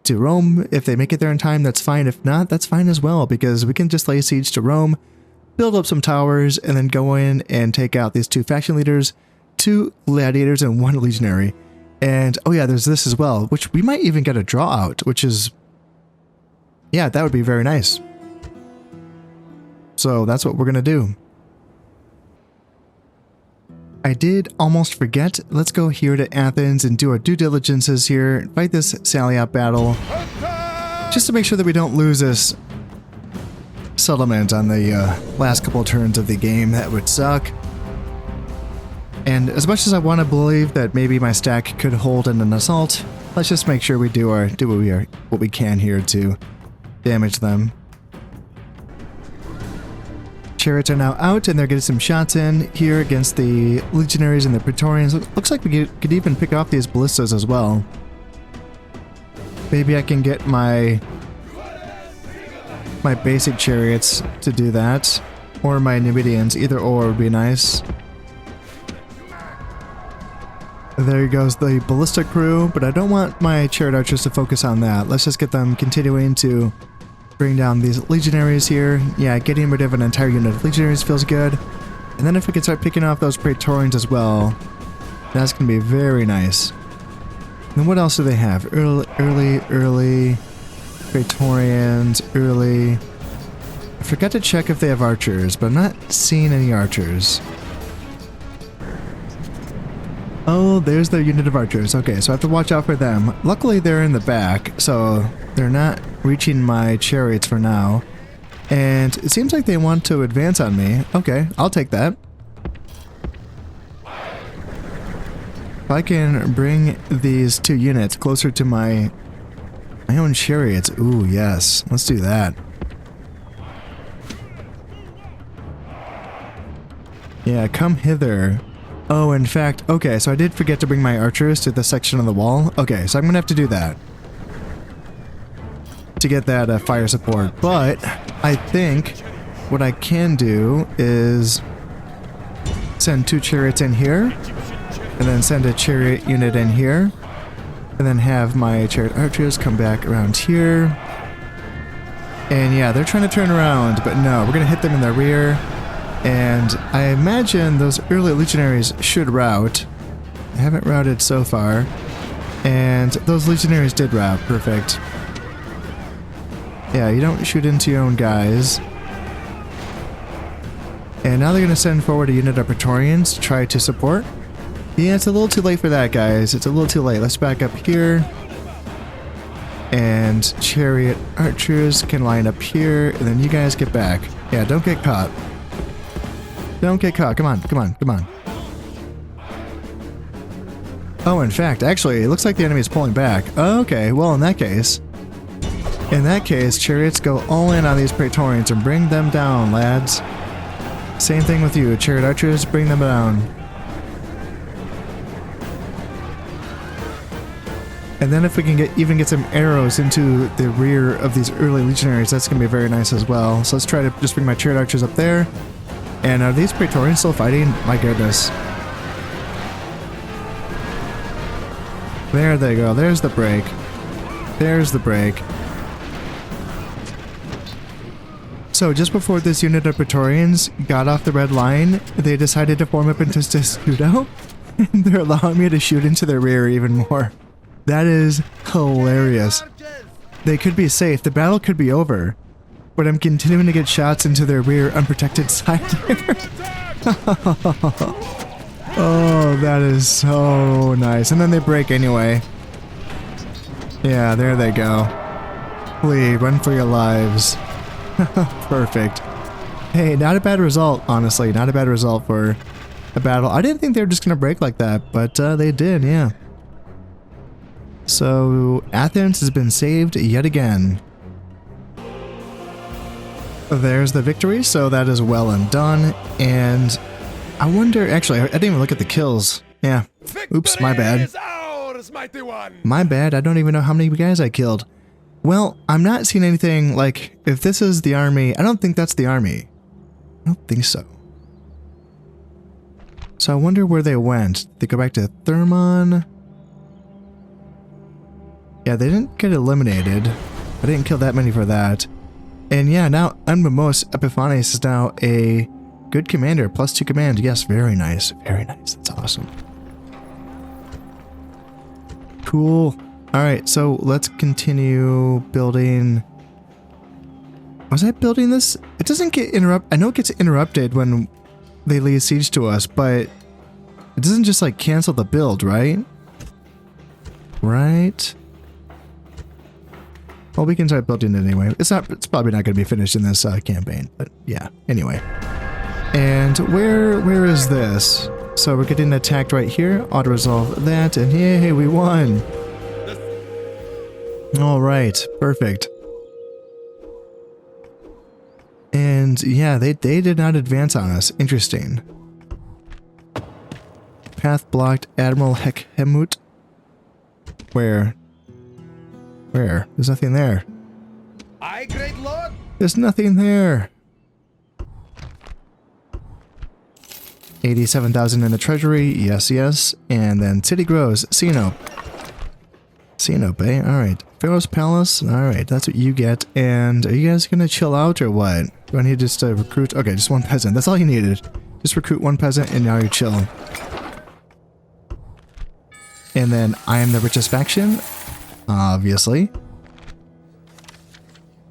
to Rome. If they make it there in time, that's fine. If not, that's fine as well, because we can just lay siege to Rome, build up some towers, and then go in and take out these 2 faction leaders, 2 gladiators, and 1 legionary. And oh yeah, there's this as well, which we might even get a draw out, which is, yeah, that would be very nice. So that's what we're gonna do. I did almost forget. Let's go here to Athens and do our due diligences here, fight this Saliout battle, just to make sure that we don't lose this settlement on the last couple turns of the game. That would suck. And as much as I want to believe that maybe my stack could hold in an assault, let's just make sure we do what we can here to damage them. Chariots are now out, and they're getting some shots in here against the legionaries and the Praetorians. Looks like we could even pick off these ballistas as well. Maybe I can get my basic chariots to do that, or my Numidians. Either or would be nice. There goes the ballista crew, but I don't want my chariot archers to focus on that. Let's just get them continuing to bring down these legionaries here. Yeah, getting rid of an entire unit of legionaries feels good. And then if we can start picking off those Praetorians as well, that's going to be very nice. And what else do they have? Early Praetorians, early. I forgot to check if they have archers, but I'm not seeing any archers. Oh, there's their unit of archers. Okay, so I have to watch out for them. Luckily, they're in the back, so they're not reaching my chariots for now. And it seems like they want to advance on me. Okay, I'll take that. If I can bring these 2 units closer to my own chariots. Ooh, yes. Let's do that. Yeah, come hither. Oh, in fact, okay, so I did forget to bring my archers to the section of the wall. Okay, so I'm gonna have to do that to get that fire support. But I think what I can do is send 2 chariots in here, and then send a chariot unit in here, and then have my chariot archers come back around here. And yeah, they're trying to turn around, but no, we're gonna hit them in the rear. And I imagine those early legionaries should rout. I haven't routed so far. And those legionaries did rout. Perfect. Yeah, you don't shoot into your own guys. And now they're going to send forward a unit of Praetorians to try to support. Yeah, it's a little too late for that, guys. It's a little too late. Let's back up here. And chariot archers can line up here. And then you guys get back. Yeah, don't get caught. Don't get caught. Come on, come on, come on. Oh, in fact, actually, it looks like the enemy is pulling back. Okay, well, in that case, chariots go all in on these Praetorians and bring them down, lads. Same thing with you, chariot archers, bring them down. And then if we can even get some arrows into the rear of these early legionaries, that's going to be very nice as well. So let's try to just bring my chariot archers up there. And are these Praetorians still fighting? My goodness. There they go. There's the break. There's the break. So just before this unit of Praetorians got off the red line, they decided to form up into Testudo, and they're allowing me to shoot into their rear even more. That is hilarious. They could be safe, the battle could be over, but I'm continuing to get shots into their rear unprotected side here. Oh, that is so nice. And then they break anyway. Yeah, there they go. Flee, run for your lives. Perfect. Hey, not a bad result, honestly. Not a bad result for a battle. I didn't think they were just going to break like that, but they did, yeah. So, Athens has been saved yet again. There's the victory, so that is well and done. And I wonder, actually, I didn't even look at the kills. Yeah. Oops, my bad. Victory is ours, mighty one. My bad, I don't even know how many guys I killed. Well, I'm not seeing anything like, if this is the army, I don't think that's the army. I don't think so. So I wonder where they went. They go back to Thermon. Yeah, they didn't get eliminated. I didn't kill that many for that. And yeah, now Unmemos Epiphanes is now a good commander, +2 command. Yes, very nice. Very nice. That's awesome. Cool. Alright, so let's continue building. Was I building this? It doesn't get interrupted. I know it gets interrupted when they lay siege to us, but it doesn't just like cancel the build, right? Right? Well, we can start building it anyway. It's probably not going to be finished in this campaign, but yeah, anyway. And where is this? So we're getting attacked right here. Auto-resolve that, and yay, we won! Alright, perfect. And yeah, they did not advance on us. Interesting. Path blocked, Admiral Hekhemut. Where? Where? There's nothing there. Aye, great lord. There's nothing there. 87,000 in the treasury. Yes, yes. And then city grows. Sinope. Sinope, eh? Alright. Pharaoh's Palace. Alright, that's what you get. And are you guys gonna chill out or what? Do I need just to recruit? Okay, just one peasant. That's all you needed. Just recruit one peasant and now you're chilling. And then I am the richest faction. Obviously.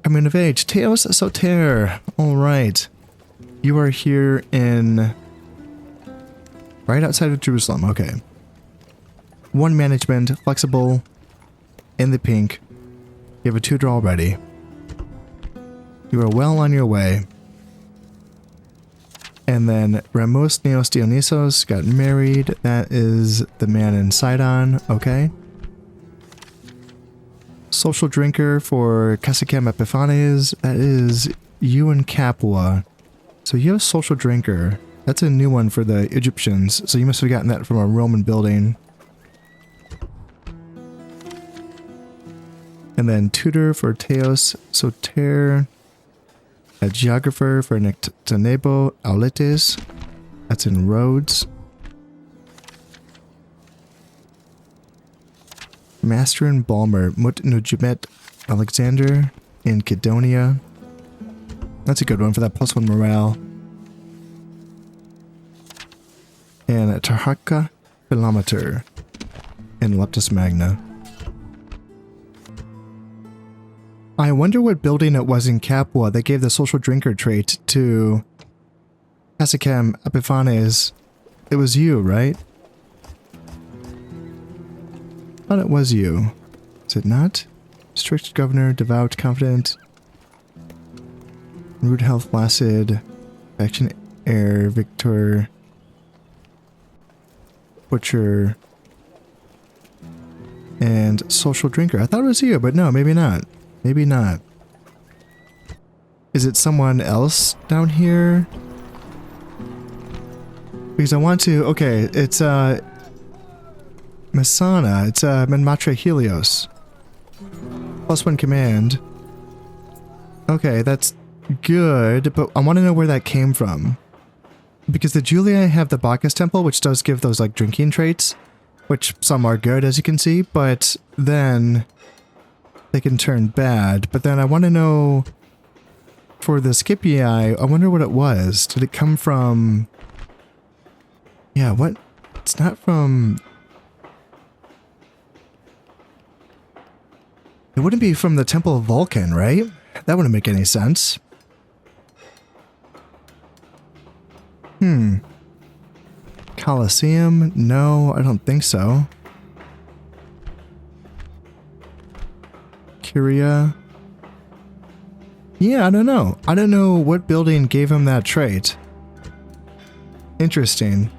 Coming of age. Teos Soter. Alright. You are here in... right outside of Jerusalem. Okay. One management. Flexible. In the pink. You have a tutor already. You are well on your way. And then Ramos Neos Dionysos got married. That is the man in Sidon. Okay. Social drinker for Cassicam Epiphanes. That is you and Capua. So you have social drinker. That's a new one for the Egyptians. So you must have gotten that from a Roman building. And then tutor for Teos Soter. A geographer for Nectanebo Auletes. That's in Rhodes. Master and Balmer Mutnujimet Alexander in Kidonia. That's a good one for that +1 morale. And Tarhaka Philometer in Leptis Magna. I wonder what building it was in Capua that gave the social drinker trait to Cassicam Epiphanes. It was you, right? I thought it was you. Is it not? Strict governor, devout, confident, rude health, placid, faction heir, victor, butcher, and social drinker. I thought it was you, but no, maybe not. Maybe not. Is it someone else down here? Because I want to... okay, it's Masana. It's Menmatra Helios. +1 command. Okay, that's good, but I want to know where that came from. Because the Julia have the Bacchus Temple, which does give those like drinking traits, which some are good as you can see, but then they can turn bad. But then I want to know for the Scipii, I wonder what it was. Did it come from... Yeah, what? It's not from... It wouldn't be from the Temple of Vulcan, right? That wouldn't make any sense. Colosseum? No, I don't think so. Curia? Yeah, I don't know. I don't know what building gave him that trait. Interesting.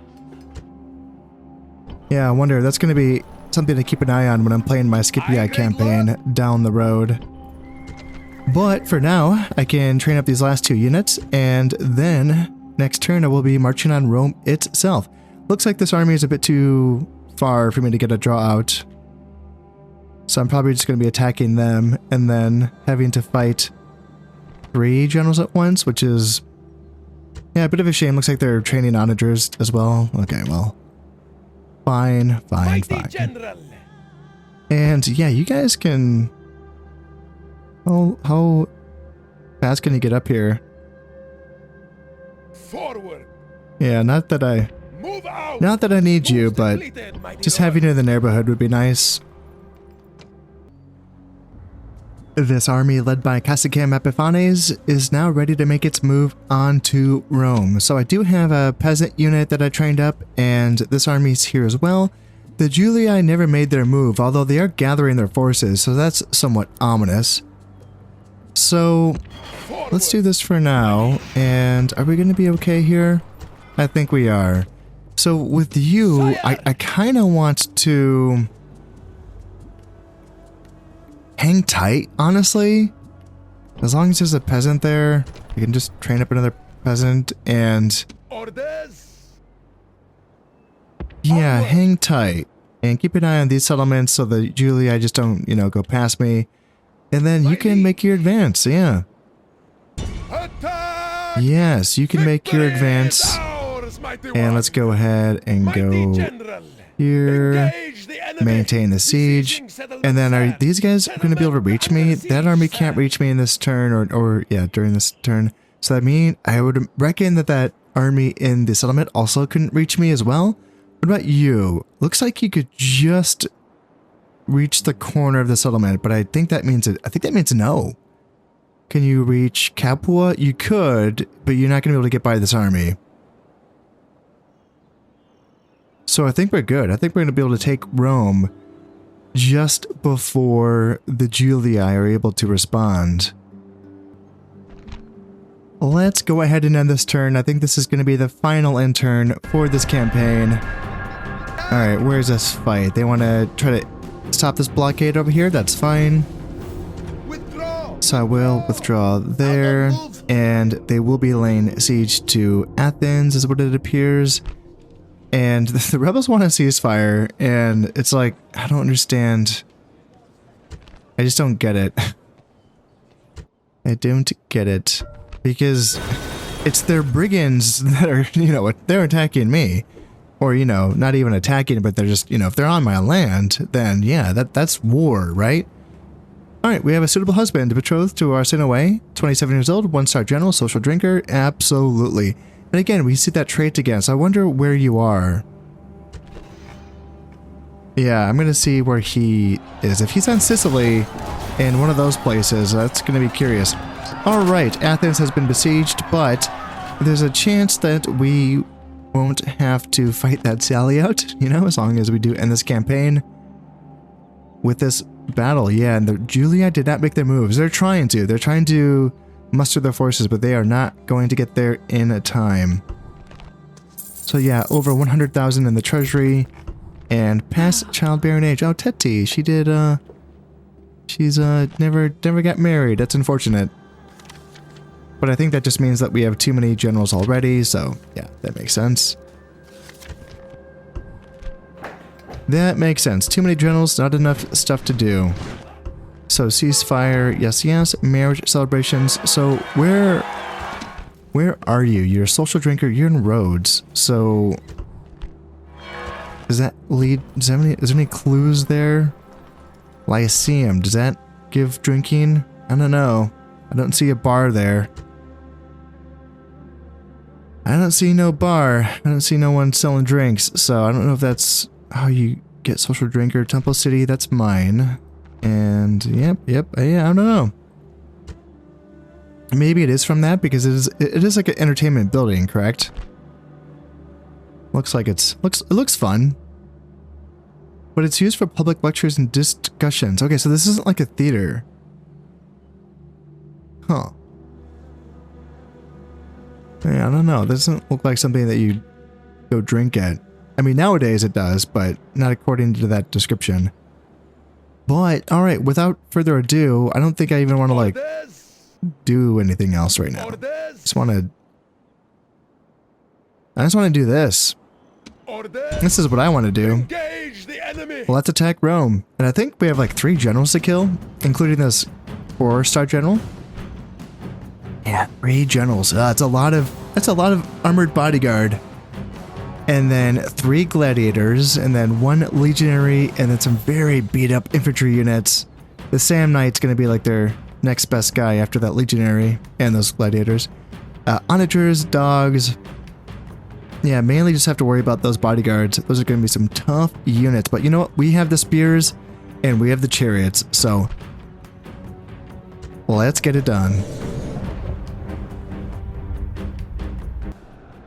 Yeah, I wonder. That's going to be something to keep an eye on when I'm playing my Scipii campaign down the road. But for now, I can train up these last 2 units, and then next turn I will be marching on Rome itself. Looks like this army is a bit too far for me to get a draw out. So I'm probably just going to be attacking them and then having to fight 3 generals at once, which is, yeah, a bit of a shame. Looks like they're training onagers as well. Okay, well, fine. General. And yeah, you guys can... How fast can you get up here? Forward. Yeah, not that I need you, but just having you in the neighborhood would be nice. This army, led by Cassicam Epiphanes, is now ready to make its move on to Rome. So I do have a peasant unit that I trained up, and this army's here as well. The Julii never made their move, although they are gathering their forces, so that's somewhat ominous. So let's do this for now, and are we going to be okay here? I think we are. So with you, I kind of want to... hang tight, honestly. As long as there's a peasant there, I can just train up another peasant and... Orders. Yeah, hang tight. And keep an eye on these settlements so the Julii just don't, you know, go past me. And then you can make your advance, yeah. Attack! Yes, you can make your Victory is advance. ours, mighty And one. let's go ahead and Mighty go general. here. Engage the enemy. Maintain the siege. Besieging settlements And then are and these guys going to be able to reach me? That army can't reach me in this turn, or yeah, during this turn. So that means I would reckon that army in the settlement also couldn't reach me as well. What about you? Looks like you could just reach the corner of the settlement, but I think that means no. Can you reach Capua? You could, but you're not going to be able to get by this army. So I think we're good. I think we're going to be able to take Rome just before the Julii are able to respond. Let's go ahead and end this turn. I think this is going to be the final end turn for this campaign. Alright, where's this fight? They want to try to stop this blockade over here? That's fine. Withdraw. So I will withdraw there, and they will be laying siege to Athens, is what it appears. And the rebels want a ceasefire, and it's like, I don't understand. I just don't get it. I don't get it. Because it's their brigands that are, you know, they're attacking me. Or, you know, not even attacking, but they're just, you know, if they're on my land, then yeah, that's war, right? Alright, we have a suitable husband, betrothed to Arsene Away, 27 years old, 1-star general, social drinker, absolutely. And again, we see that trait again, so I wonder where you are. Yeah, I'm gonna see where he is. If he's on Sicily, in one of those places, that's gonna be curious. Alright, Athens has been besieged, but there's a chance that we won't have to fight that sally out, you know, as long as we do end this campaign with this battle. Yeah, and the Julii did not make their moves. They're trying to muster their forces, but they are not going to get there in a time. So yeah, over 100,000 in the treasury, and past childbearing age. Oh, Teti, she did, she's never got married. That's unfortunate. But I think that just means that we have too many generals already, so yeah, that makes sense. That makes sense. Too many generals, not enough stuff to do. So ceasefire, yes, yes. Marriage celebrations. So where are you? You're a social drinker. You're in Rhodes. So does that lead? Is there any clues there? Lyceum. Does that give drinking? I don't know. I don't see a bar there. I don't see no bar. I don't see no one selling drinks, so I don't know if that's how you get social drinker. Temple City, that's mine. And yep, yeah, I don't know. Maybe it is from that because it is like an entertainment building, correct? Looks like it looks fun. But it's used for public lectures and discussions. Okay, so this isn't like a theater. Huh. Yeah, I don't know. This doesn't look like something that you go drink at. I mean, nowadays it does, but not according to that description. But, alright, without further ado, I don't think I even want to, like, do anything else right now. I just want to do this. This is what I want to do. Engage the enemy. Well, let's attack Rome. And I think we have like 3 generals to kill, including this 4-star general. Yeah, 3 generals. That's a lot of armored bodyguard. And then 3 gladiators, and then 1 legionary, and then some very beat up infantry units. The Sam Knight's gonna be like their next best guy after that legionary and those gladiators. Onagers, dogs. Yeah, mainly just have to worry about those bodyguards. Those are going to be some tough units. But you know what? We have the spears and we have the chariots. So let's get it done.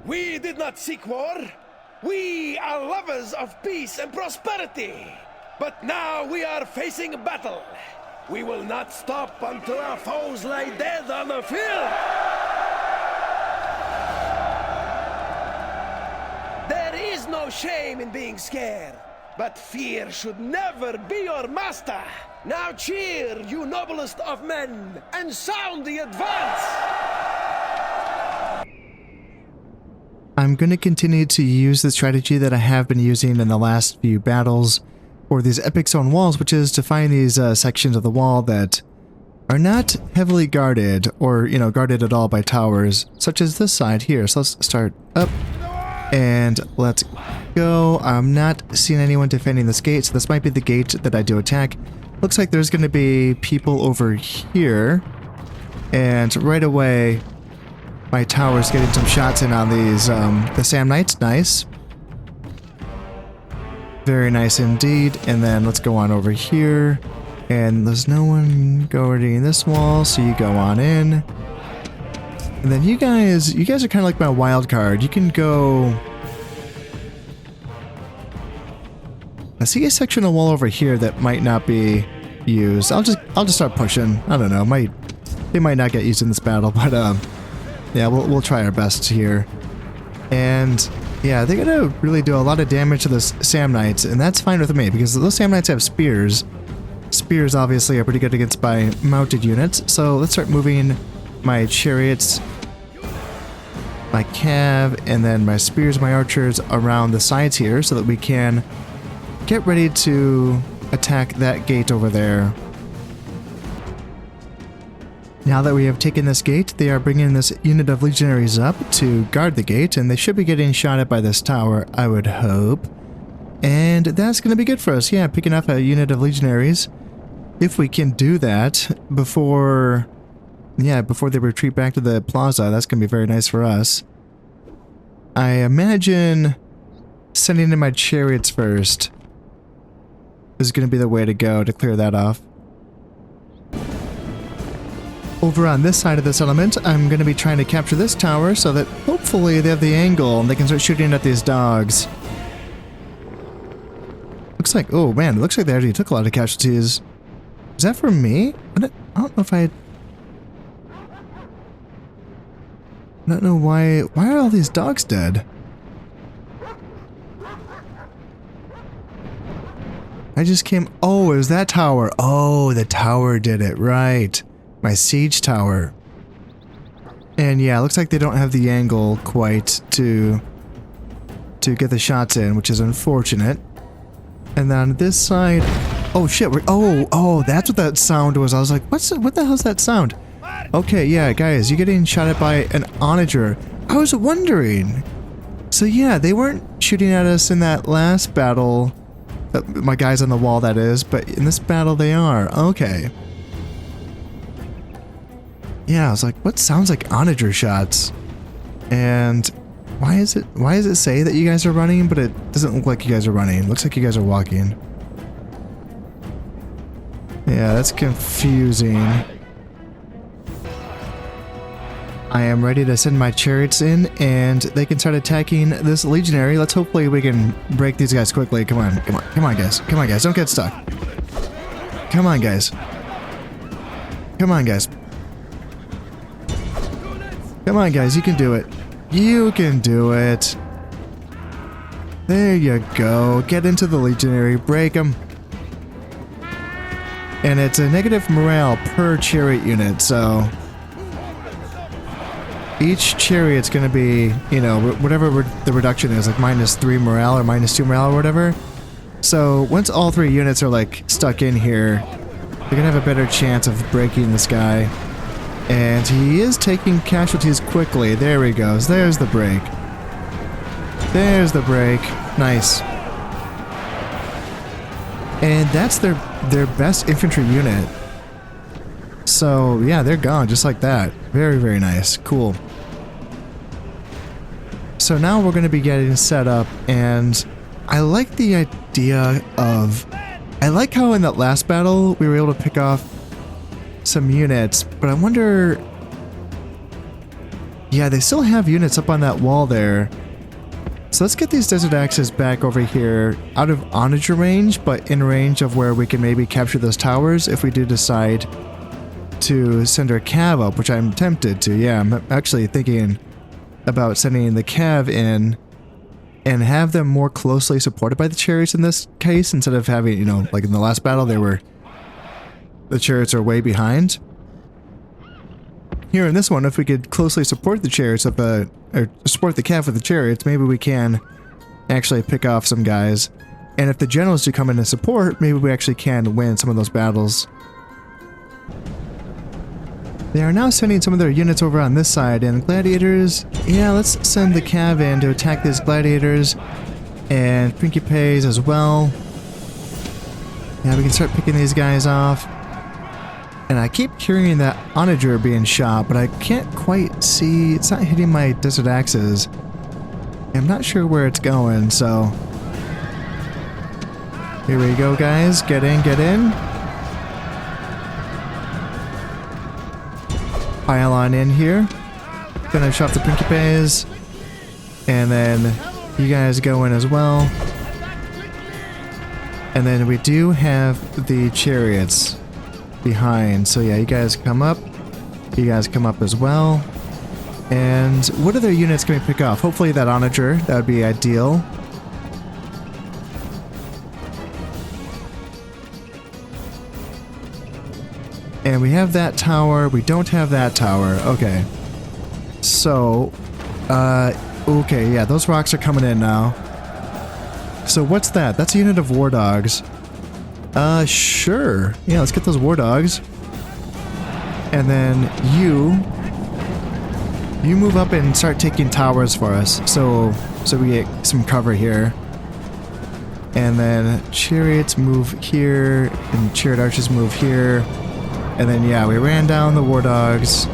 We did not seek war. We are lovers of peace and prosperity. But now we are facing a battle. We will not stop until our foes lie dead on the field. There is no shame in being scared, but fear should never be your master. Now cheer, you noblest of men, and sound the advance! I'm going to continue to use the strategy that I have been using in the last few battles for these epic zone walls, which is to find these sections of the wall that are not heavily guarded or, you know, guarded at all by towers, such as this side here. So let's start up. And let's go. I'm not seeing anyone defending this gate, so this might be the gate that I do attack. Looks like there's going to be people over here. And right away, my tower's getting some shots in on these, the Sam Knights. Nice. Very nice indeed. And then let's go on over here. And there's no one guarding this wall, so you go on in. And then you guys are kind of like my wild card. You can go. I see a section of wall over here that might not be used. I'll just start pushing. I don't know. They might not get used in this battle, but yeah, we'll try our best here. And yeah, they're gonna really do a lot of damage to those Sam Knights, and that's fine with me because those Sam Knights have spears. Spears obviously are pretty good against by mounted units. So let's start moving my chariots, my cav, and then my spears, my archers around the sides here so that we can get ready to attack that gate over there. Now that we have taken this gate, they are bringing this unit of legionaries up to guard the gate, and they should be getting shot at by this tower, I would hope. And that's going to be good for us. Yeah, picking up a unit of legionaries. If we can do that before they retreat back to the plaza, that's going to be very nice for us. I imagine sending in my chariots first is going to be the way to go to clear that off. Over on this side of the settlement, I'm going to be trying to capture this tower so that hopefully they have the angle and they can start shooting at these dogs. Looks like, oh man, it looks like they already took a lot of casualties. Is that for me? I don't know if I don't know why are all these dogs dead? I just came, oh, it was that tower. Oh, the tower did it, right. My siege tower. And yeah, it looks like they don't have the angle quite to get the shots in, which is unfortunate. And then on this side, oh shit, oh, that's what that sound was. I was like, what the hell's that sound? Okay, yeah, guys, you're getting shot at by an onager. I was wondering. So yeah, they weren't shooting at us in that last battle. My guys on the wall, that is, but in this battle they are. Okay. Yeah, I was like, what sounds like onager shots? And Why does it say that you guys are running, but it doesn't look like you guys are running? It looks like you guys are walking. Yeah, that's confusing. I am ready to send my chariots in, and they can start attacking this legionary. Let's hopefully we can break these guys quickly. Come on, come on, come on, guys. Come on, guys. Don't get stuck. Come on, guys. Come on, guys. Come on, guys. You can do it. You can do it. There you go. Get into the legionary. Break them. And it's a negative morale per chariot unit, so each chariot's going to be, you know, whatever the reduction is, like -3 morale or -2 morale or whatever. So once all 3 units are like stuck in here, they're going to have a better chance of breaking this guy. And he is taking casualties quickly. There he goes. There's the break. There's the break. Nice. And that's their best infantry unit. So yeah, they're gone just like that. Very, very nice. Cool. So now we're going to be getting set up, and I like the idea of... I like how in that last battle we were able to pick off some units, but I wonder... Yeah, they still have units up on that wall there. So let's get these Desert Axes back over here, out of onager range, but in range of where we can maybe capture those towers if we do decide to send our cav up, which I'm tempted to. Yeah, I'm actually thinking about sending the cav in and have them more closely supported by the chariots in this case, instead of having, you know, like in the last battle, the chariots are way behind. Here in this one, if we could closely support the chariots or support the cav with the chariots, maybe we can actually pick off some guys. And if the generals do come in and support, maybe we actually can win some of those battles. They are now sending some of their units over on this side, and gladiators, yeah, let's send the cav in to attack these gladiators, and principes as well. Yeah, we can start picking these guys off. And I keep hearing that onager being shot, but I can't quite see, it's not hitting my Desert Axes. I'm not sure where it's going, so... Here we go, guys. Get in, get in. Pile on in here. Finish off the principes. And then you guys go in as well. And then we do have the chariots behind. So yeah, you guys come up. You guys come up as well. And what other units can we pick off? Hopefully that onager. That would be ideal. And we have that tower. We don't have that tower. Okay. So, okay, yeah, those rocks are coming in now. So what's that? That's a unit of war dogs. Sure. Yeah, let's get those war dogs. And then you move up and start taking towers for us. So we get some cover here. And then chariots move here, and chariot archers move here. And then, yeah, we ran down the war dogs.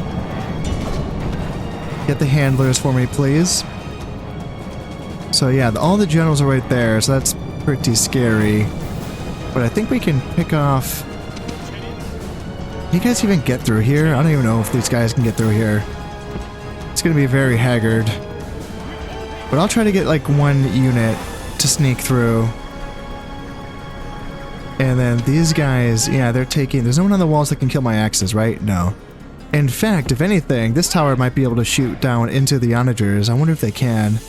Get the handlers for me, please. So, yeah, all the generals are right there, so that's pretty scary. But I think we can pick off... Can you guys even get through here? I don't even know if these guys can get through here. It's going to be very haggard. But I'll try to get, like, one unit to sneak through. And then these guys, yeah, they're taking... There's no one on the walls that can kill my axes, right? No. In fact, if anything, this tower might be able to shoot down into the onagers. I wonder if they can.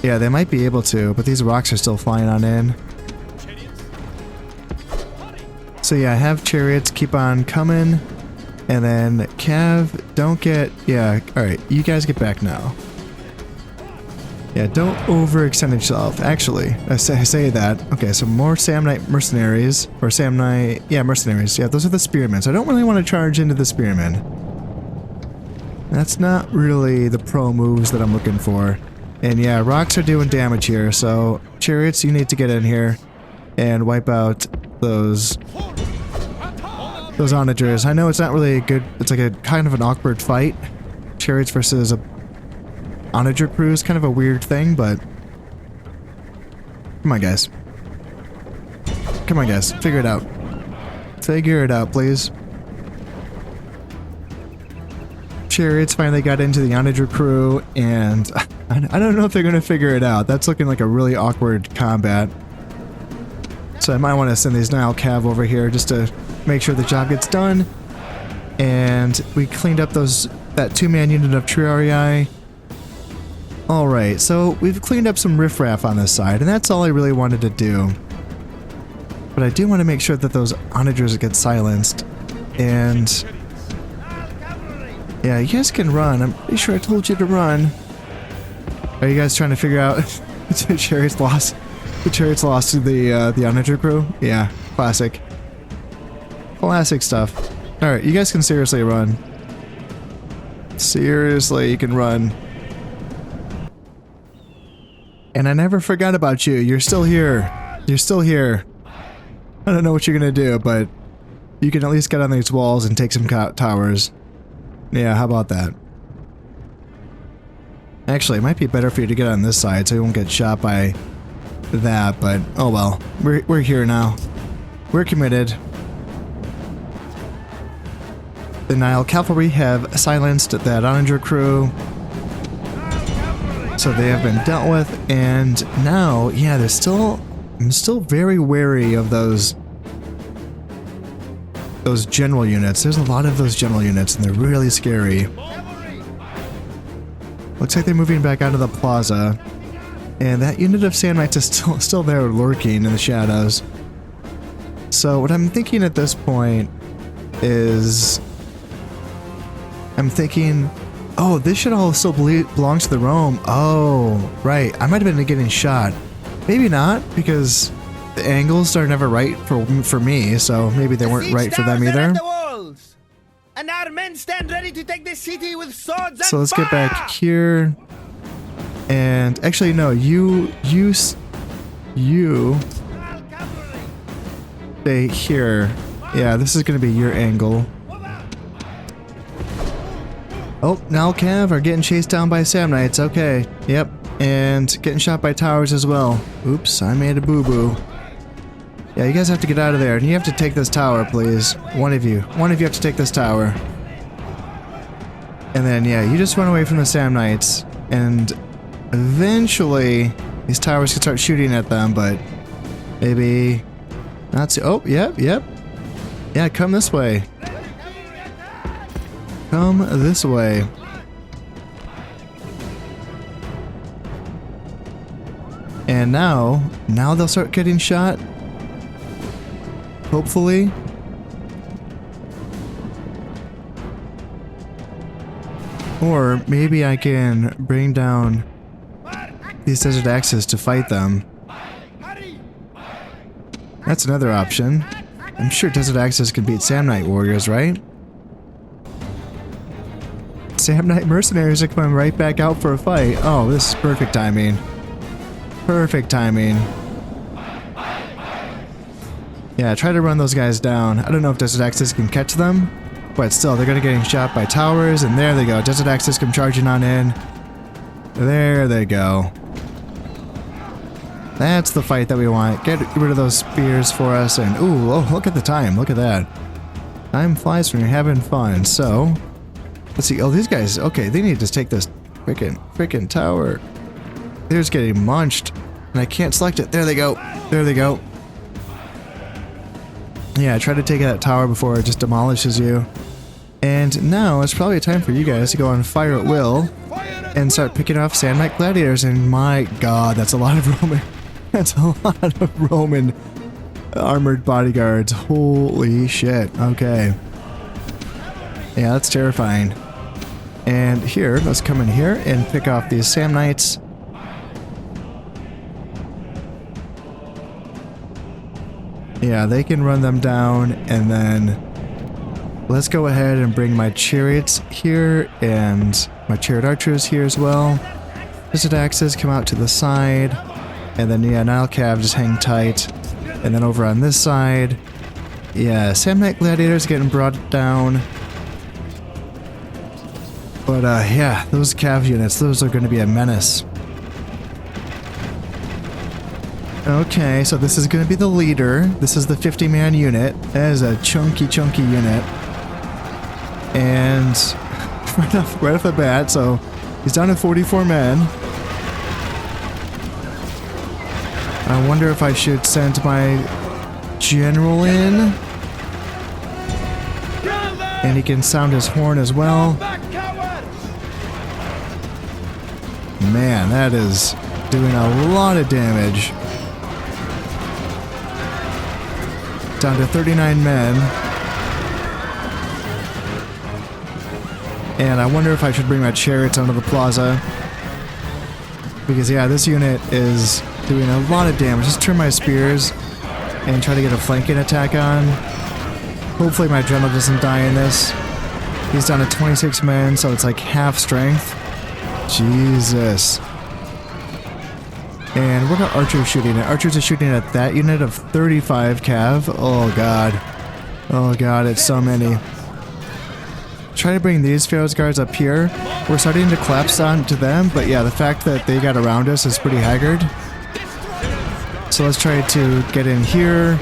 Yeah, they might be able to, but these rocks are still flying on in. So yeah, have chariots keep on coming. And then cav, don't get... Yeah, alright, you guys get back now. Yeah, don't overextend yourself. Actually, I say that. Okay, so more Samnite mercenaries. Or Samnite... Yeah, mercenaries. Yeah, those are the spearmen. So I don't really want to charge into the spearmen. That's not really the pro moves that I'm looking for. And yeah, rocks are doing damage here. So, chariots, you need to get in here and wipe out those onagers. I know it's not really a good... It's like a kind of an awkward fight. Chariots versus onager crew is kind of a weird thing, but come on, guys. Come on, guys. Figure it out. Figure it out, please. Chariots finally got into the onager crew, and I don't know if they're going to figure it out. That's looking like a really awkward combat. So I might want to send these Nile Cav over here just to make sure the job gets done. And we cleaned up that 2-man unit of Triarii. Alright, so we've cleaned up some riffraff on this side, and that's all I really wanted to do. But I do want to make sure that those onagers get silenced. And yeah, you guys can run. I'm pretty sure I told you to run. Are you guys trying to figure out the Chariots lost? The Chariots lost to the onager crew? Yeah, classic. Classic stuff. Alright, you guys can seriously run. Seriously, you can run. And I never forgot about you. You're still here. You're still here. I don't know what you're gonna do, but you can at least get on these walls and take some towers. Yeah, how about that? Actually, it might be better for you to get on this side so you won't get shot by that, but oh well. We're here now. We're committed. The Nile Cavalry have silenced that onager crew. So they have been dealt with, and now, yeah, I'm still very wary of those general units. There's a lot of those general units, and they're really scary. Looks like they're moving back out of the plaza, and that unit of Sand Knights is still there lurking in the shadows. So what I'm thinking at this point is, I'm thinking, oh, this should all still belong to the Rome. Oh, right. I might have been getting shot. Maybe not, because the angles are never right for me, so maybe they weren't right for them either. And our men stand ready to take the city with swords and so let's get back here. And actually, no, you stay here. Yeah, this is going to be your angle. Oh, Nile Cav are getting chased down by Sam Knights. Okay, yep. And getting shot by towers as well. Oops, I made a boo-boo. Yeah, you guys have to get out of there. And you have to take this tower, please. One of you have to take this tower. And then, yeah, you just run away from the Sam Knights. And eventually, these towers can start shooting at them, but maybe not so. Oh, yep. Yeah, come this way. Come this way. And now they'll start getting shot. Hopefully. Or maybe I can bring down these Desert Axes to fight them. That's another option. I'm sure Desert Axes can beat Sam Knight warriors, right? Sam Knight mercenaries are coming right back out for a fight. Oh, this is perfect timing. Perfect timing. Yeah, try to run those guys down. I don't know if Desert Axes can catch them, but still, they're gonna getting shot by towers, and there they go. Desert Axes come charging on in. There they go. That's the fight that we want. Get rid of those spears for us, and ooh, oh, look at the time. Look at that. Time flies when you're having fun. So, let's see. Oh, these guys. Okay, they need to take this freaking tower. They're just getting munched, and I can't select it. There they go. There they go. Yeah, try to take that tower before it just demolishes you. And now it's probably time for you guys to go on fire at will and start picking off Sand Knight gladiators. And my god, that's a lot of Roman. That's a lot of Roman armored bodyguards. Holy shit. Okay. Yeah, that's terrifying. And here, let's come in here and pick off these Sam Knights. Yeah, they can run them down, and then let's go ahead and bring my chariots here and my chariot archers here as well. Desert Axes come out to the side, and then yeah, Nile Cav just hang tight. And then over on this side, yeah, Sam Knight gladiators getting brought down. But yeah, those cav units, those are going to be a menace. Okay, so this is going to be the leader. This is the 50-man unit. That is a chunky unit. And right off the bat, so he's down to 44 men. I wonder if I should send my general in. And he can sound his horn as well. Man, that is doing a lot of damage. Down to 39 men. And I wonder if I should bring my chariots onto the plaza. Because yeah, this unit is doing a lot of damage. Just turn my spears and try to get a flanking attack on. Hopefully my general doesn't die in this. He's down to 26 men, so it's like half strength. Jesus. And what are archers shooting at? Archers are shooting at that unit of 35 cav. Oh god. Oh god, it's so many. Try to bring these Pharaoh's guards up here. We're starting to collapse onto them, but yeah, the fact that they got around us is pretty haggard. So let's try to get in here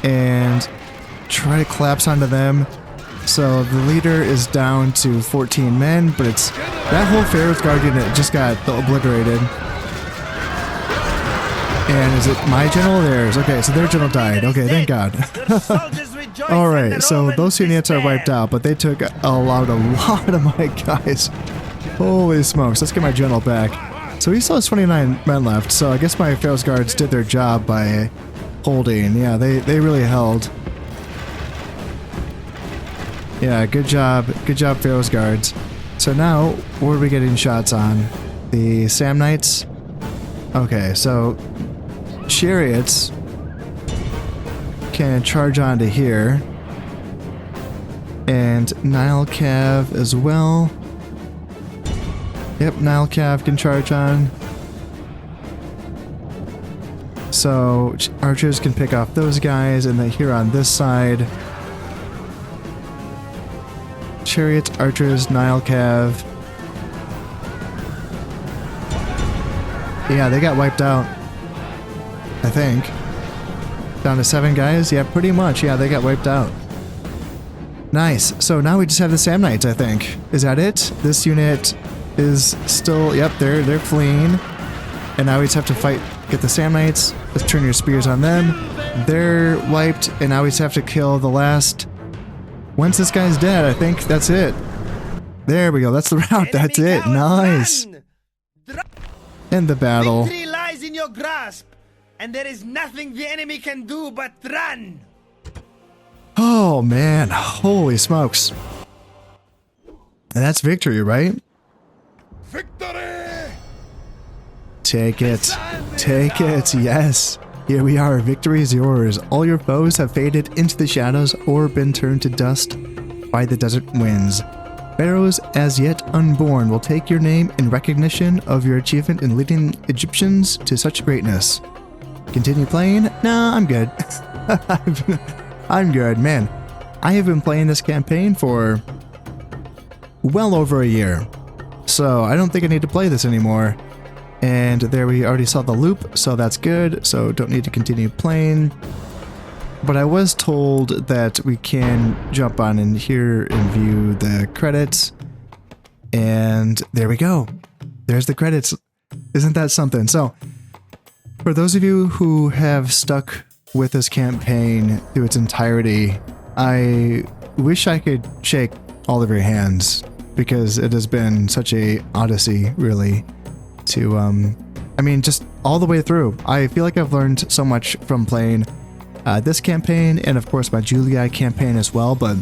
and try to collapse onto them. So the leader is down to 14 men, but it's that whole Pharaoh's guard unit just got obliterated. And is it my general or theirs? Okay, so their general died. Okay, thank God. Alright, so those units are wiped out, but they took a lot of my guys. Holy smokes, let's get my general back. So he still has 29 men left, so I guess my Pharaoh's guards did their job by holding. Yeah, they really held. Yeah, good job Pharaoh's guards. So now, what are we getting shots on? The Samnites? Okay, so chariots can charge onto here. And Nile Cav as well. Yep, Nile Cav can charge on. So archers can pick off those guys, and then here on this side, chariots, archers, Nile Cav. Yeah, they got wiped out. I think. Down to 7 guys? Yeah, pretty much. Yeah, they got wiped out. Nice. So now we just have the Samnites, I think. Is that it? This unit is still... Yep, they're fleeing. And now we just have to fight, get the Samnites. Let's turn your spears on them. They're wiped, and now we just have to kill the last... Once this guy's dead, I think that's it. There we go. That's the route. That's it. Nice. End the battle. Victory lies in your grasp, and there is nothing the enemy can do but run. Oh man, holy smokes. And that's victory, right? Victory! Take it. Take it, yes. Here we are, victory is yours. All your foes have faded into the shadows or been turned to dust by the desert winds. Pharaohs as yet unborn will take your name in recognition of your achievement in leading Egyptians to such greatness. Continue playing? Nah, I'm good. I'm good, man. I have been playing this campaign for well over a year, so I don't think I need to play this anymore. And there we already saw the loop, so that's good, so don't need to continue playing. But I was told that we can jump on in here and view the credits. And there we go. There's the credits. Isn't that something? So, for those of you who have stuck with this campaign through its entirety, I wish I could shake all of your hands, because it has been such a odyssey, really, to, I mean, just all the way through. I feel like I've learned so much from playing this campaign, and of course my Julia campaign as well, but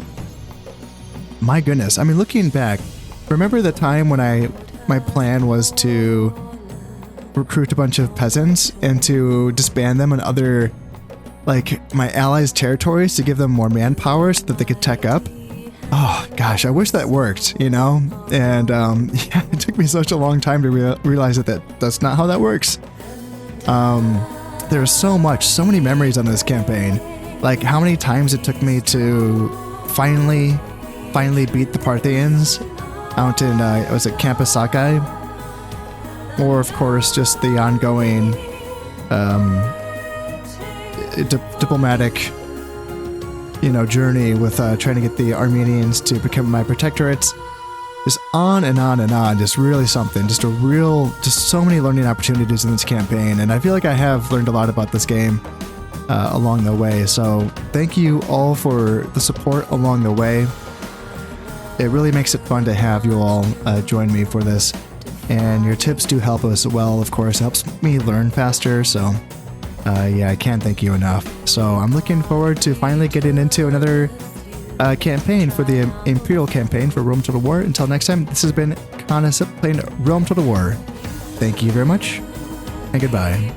my goodness, I mean, looking back, remember the time when my plan was to recruit a bunch of peasants and to disband them in other, like, my allies' territories to give them more manpower so that they could tech up? Oh gosh, I wish that worked, you know? And yeah, it took me such a long time to realize that that's not how that works. There's so many memories on this campaign. Like how many times it took me to finally beat the Parthians, out in, was it Campus Sakai? Or, of course, just the ongoing diplomatic, journey with trying to get the Armenians to become my protectorates. Just on and on and on. Just really something. Just so many learning opportunities in this campaign. And I feel like I have learned a lot about this game along the way. So thank you all for the support along the way. It really makes it fun to have you all join me for this. And your tips do help us well, of course. It helps me learn faster. So yeah, I can't thank you enough. So I'm looking forward to finally getting into another campaign for the Imperial campaign for Rome Total War. Until next time, this has been Kanasip playing Rome Total War. Thank you very much, and goodbye.